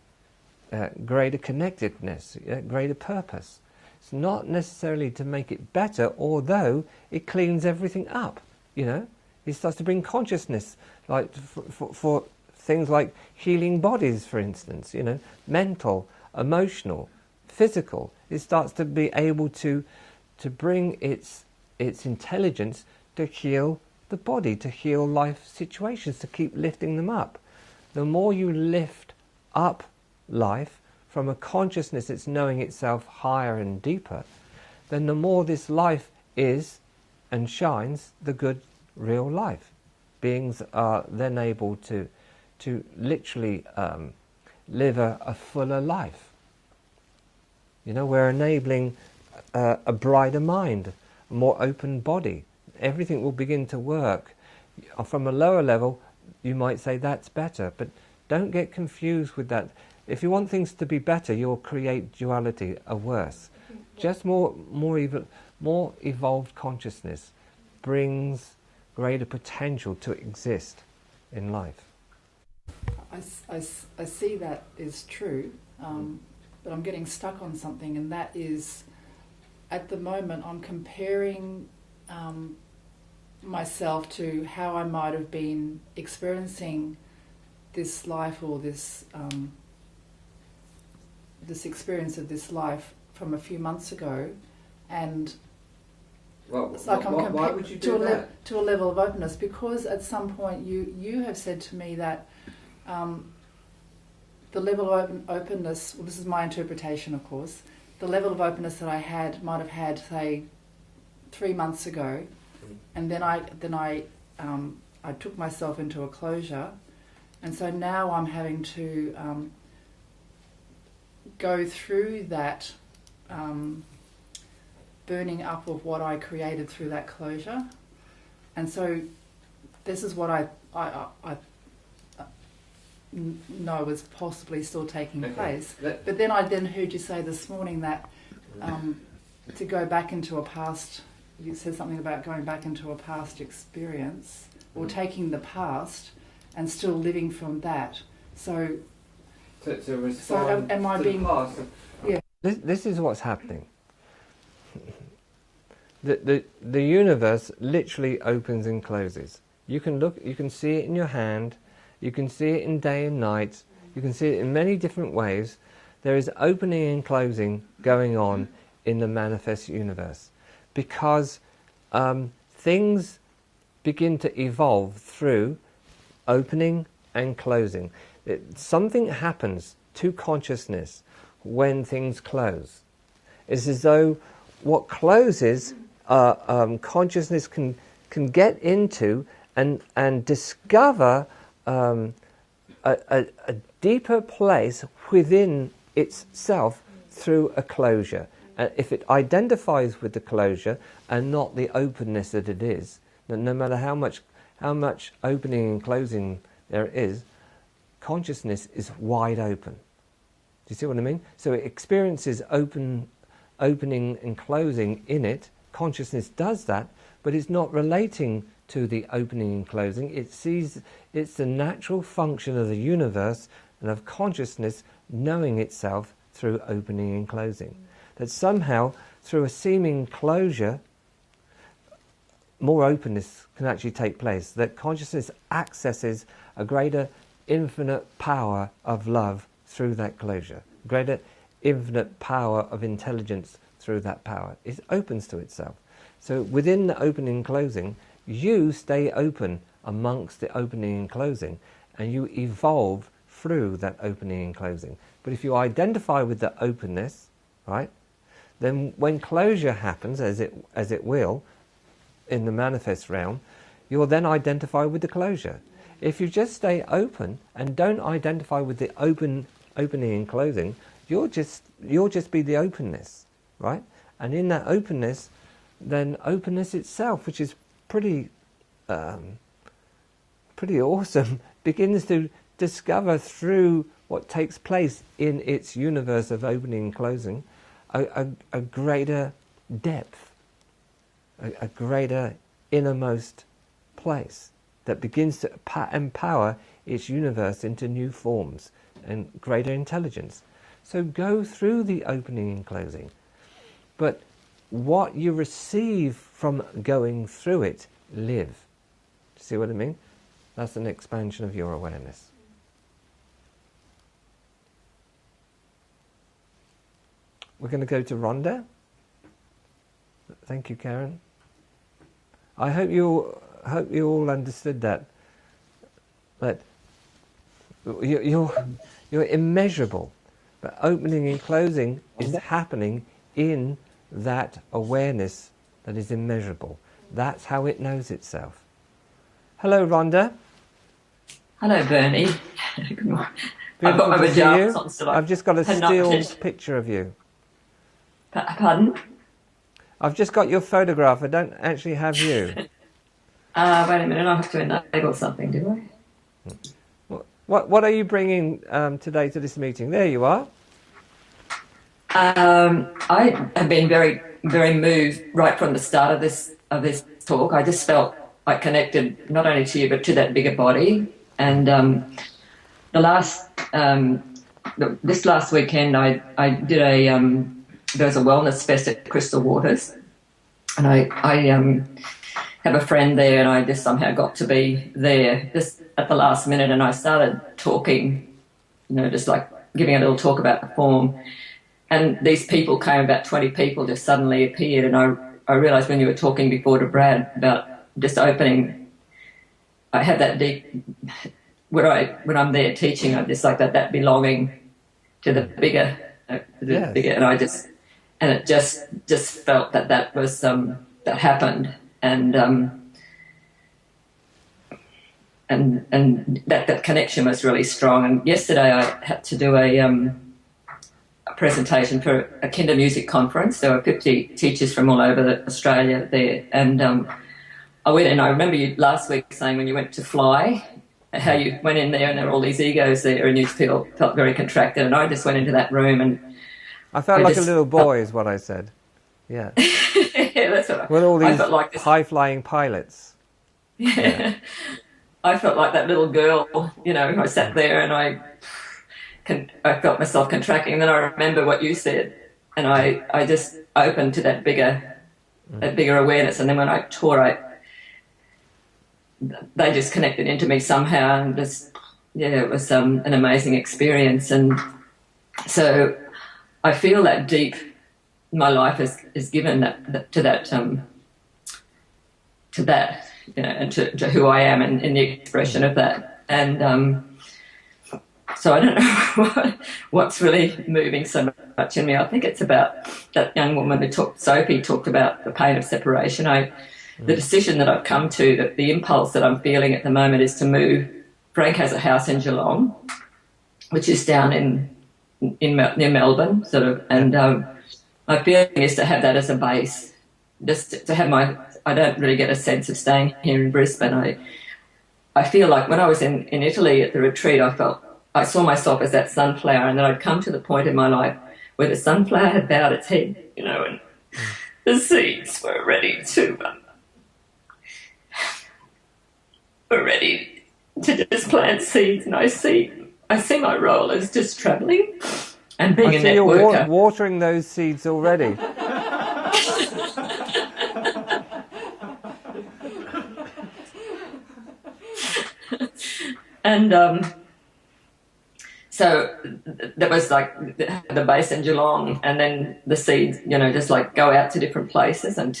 greater connectedness, greater purpose. It's not necessarily to make it better, although it cleans everything up, you know. It starts to bring consciousness, like for things like healing bodies, for instance, you know, mental, emotional, physical. It starts to be able to bring its intelligence to heal the body, to heal life situations, to keep lifting them up. The more you lift up life from a consciousness that's knowing itself higher and deeper, then the more this life is and shines the good real life. Beings are then able to literally live a fuller life. You know, we're enabling a brighter mind, a more open body. Everything will begin to work. From a lower level, you might say that's better, but don't get confused with that. If you want things to be better, you'll create duality, a worse. Just more evolved consciousness brings greater potential to exist in life. I see that is true, but I'm getting stuck on something, and that is, at the moment, I'm comparing myself to how I might have been experiencing this life, or this experience of this life from a few months ago, and it's like why would you do that? To a level of openness, because at some point you have said to me that the level of openness, well, this is my interpretation, of course, the level of openness that I might have had, say, 3 months ago, and then I took myself into a closure, and so now I'm having to go through that burning up of what I created through that closure. And so this is what I know is possibly still taking place. But then I heard you say this morning that to go back into a past, you said something about going back into a past experience, or taking the past and still living from that. So to respond am I to being, the past. Yeah. This is what's happening. The universe literally opens and closes. You can see it in your hand, you can see it in day and night, you can see it in many different ways. There is opening and closing going on in the manifest universe, because things begin to evolve through opening and closing. Something happens to consciousness when things close. It's as though what closes, consciousness can get into and discover a deeper place within itself through a closure. And if it identifies with the closure and not the openness that it is, then no matter how much opening and closing there is, consciousness is wide open. Do you see what I mean? So it experiences open opening and closing in it. Consciousness does that, but it's not relating to the opening and closing. It sees it's the natural function of the universe and of consciousness knowing itself through opening and closing. That somehow, through a seeming closure, more openness can actually take place. That consciousness accesses a greater infinite power of love through that closure. Greater infinite power of intelligence through that power. It opens to itself. So within the opening and closing, you stay open amongst the opening and closing, and you evolve through that opening and closing. But if you identify with the openness, right, then when closure happens, as it will, in the manifest realm, you'll then identify with the closure. If you just stay open and don't identify with the opening and closing, you'll just be the openness, right? And in that openness, then openness itself, which is pretty awesome, begins to discover through what takes place in its universe of opening and closing a greater depth, a greater innermost place that begins to empower its universe into new forms and greater intelligence. So go through the opening and closing. But what you receive from going through it, live. See what I mean? That's an expansion of your awareness. We're going to go to Rhonda. Thank you, Karen. I hope you all understood that you're immeasurable, but opening and closing is happening in that awareness that is immeasurable. That's how it knows itself. Hello, Rhonda. Hello, Bernie. Good morning. I've Beautiful got my to see pajamas you. on still. I've just got a still picture of you. Pardon? I've just got your photograph. I don't actually have you. Wait a minute. I have to enable something, do I? What are you bringing today to this meeting? There you are. I have been very, very moved right from the start of this talk. I just felt I connected not only to you but to that bigger body. And this last weekend, I did there was a wellness fest at Crystal Waters, and I have a friend there, and I just somehow got to be there just at the last minute, and I started talking, just like giving a little talk about the form. And these people came, about 20 people just suddenly appeared, and I realised when you were talking before to Brad about just opening, I had that deep, when I'm there teaching, I just like that belonging to the bigger, bigger, and it just felt that was that happened, and that connection was really strong. And yesterday I had to do a presentation for a Kinder Music conference. There were 50 teachers from all over Australia there, and I went in. I remember you last week saying when you went to fly, how you went in there and there were all these egos there and you felt very contracted, and I just went into that room and I felt like a little boy is what I said. Yeah. Yeah, that's what with all these like high-flying pilots. Yeah. I felt like that little girl, I sat there and I felt myself contracting, and then I remember what you said, and I just opened to that bigger awareness, and then when I taught, they just connected into me somehow, and it was an amazing experience. And so I feel that deep, my life is given to that, and to who I am and in the expression of that. And so I don't know what's really moving so much in me. I think it's about that young woman Sophie talked about the pain of separation. The decision that I've come to, that the impulse that I'm feeling at the moment is to move. Frank has a house in Geelong, which is down near Melbourne, sort of, and my feeling is to have that as a base, just to have I don't really get a sense of staying here in Brisbane. I feel like when I was in Italy at the retreat, I saw myself as that sunflower, and then I'd come to the point in my life where the sunflower had bowed its head, you know, and the seeds were ready to just plant seeds. And I see my role as just travelling and being I a see you're networker. watering those seeds already. And so that was like the base in Geelong, and then the seeds, you know, just like go out to different places and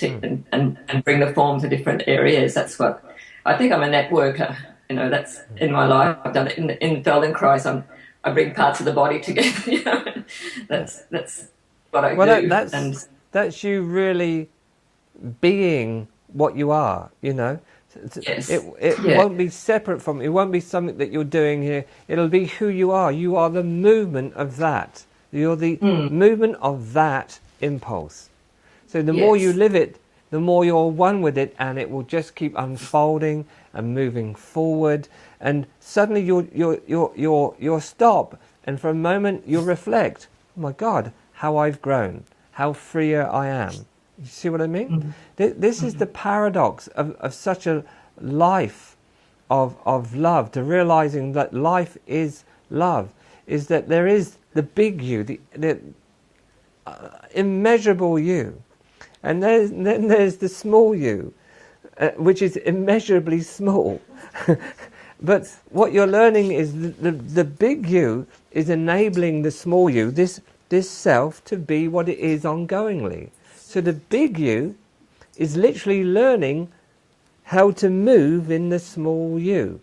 bring the form to different areas. That's what I think. I'm a networker. You know, that's in my life. I've done it in Feldenkrais. I bring parts of the body together. You know, that's what I do. That's you really being what you are. You know. Yes. It won't be separate from it. It won't be something that you're doing here. It'll be who you are. You are the movement of that. You're the movement of that impulse. So the more you live it, the more you're one with it, and it will just keep unfolding and moving forward. And suddenly you'll stop, and for a moment you'll reflect. Oh my God, how I've grown, how freer I am. You see what I mean? This is the paradox of such a life of love, to realizing that life is love, is that there is the big you, the immeasurable you, and then there's the small you, which is immeasurably small. But what you're learning is the big you is enabling the small you, this self, to be what it is ongoingly. So the big you is literally learning how to move in the small you.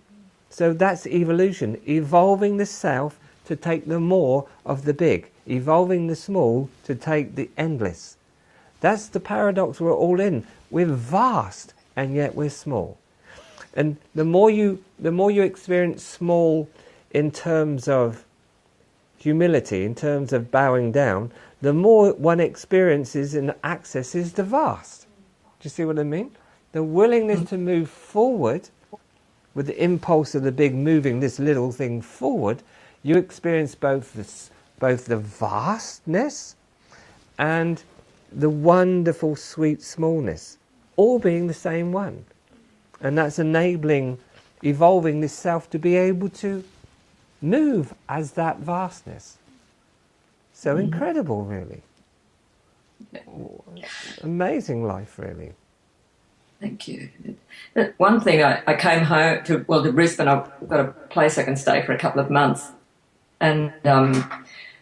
So that's evolution, evolving the self to take the more of the big, evolving the small to take the endless. That's the paradox we're all in. We're vast and yet we're small. And the more you experience small in terms of humility, in terms of bowing down, the more one experiences and accesses the vast. Do you see what I mean? The willingness to move forward with the impulse of the big moving this little thing forward, you experience both the vastness and the wonderful sweet smallness, all being the same one. And that's enabling, evolving this self to be able to move as that vastness. So incredible, really. Amazing life, really. Thank you. One thing, I came home to Brisbane. I've got a place I can stay for a couple of months, and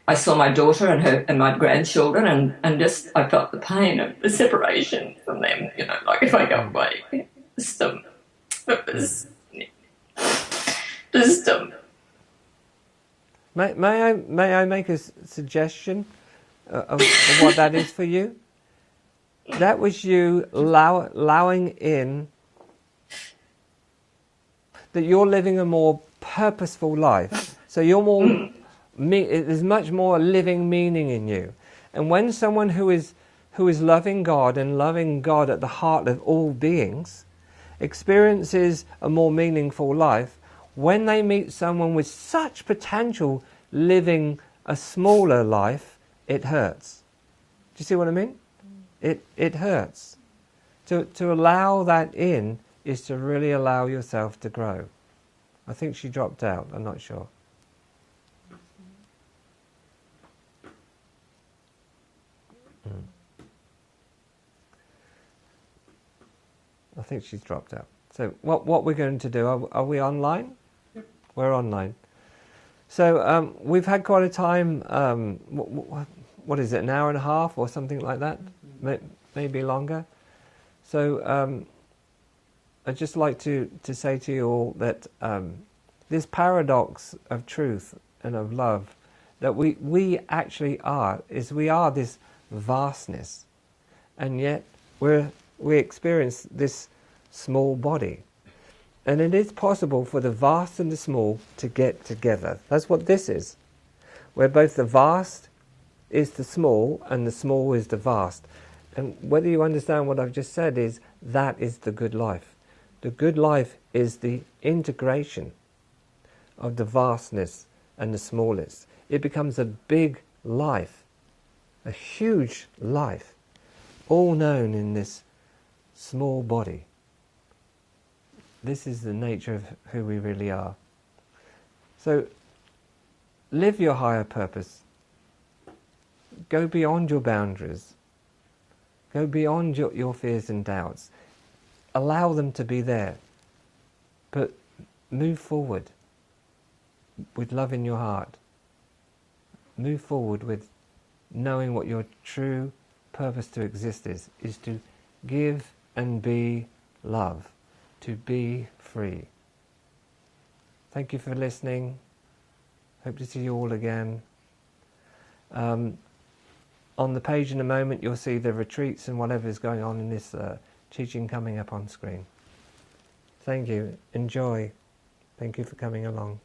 I saw my daughter and my grandchildren, and just I felt the pain of the separation from them. You know, like if I go away, May I make a suggestion of what that is for you? That was you allowing in that you're living a more purposeful life. So you're more, there's much more living meaning in you. And when someone who is loving God and loving God at the heart of all beings experiences a more meaningful life, when they meet someone with such potential living a smaller life, it hurts. Do you see what I mean? It hurts. To allow that in is to really allow yourself to grow. I think she dropped out, I'm not sure. I think she's dropped out. So what we're going to do, are we online? Yep. We're online. So we've had quite a time, what is it, an hour and a half or something like that? Maybe longer. So I'd just like to say to you all that this paradox of truth and of love that we actually are, is we are this vastness, and yet we experience this small body. And it is possible for the vast and the small to get together. That's what this is, where both the vast is the small and the small is the vast. And whether you understand what I've just said, is that is the good life. The good life is the integration of the vastness and the smallness. It becomes a big life a huge life, all known in this small body. This is the nature of who we really are. So live your higher purpose. Go beyond your boundaries. Go beyond your fears and doubts. Allow them to be there. But move forward with love in your heart. Move forward with knowing what your true purpose to exist is to give and be love, to be free. Thank you for listening. Hope to see you all again. On the page in a moment you'll see the retreats and whatever is going on in this teaching coming up on screen. Thank you. Enjoy. Thank you for coming along.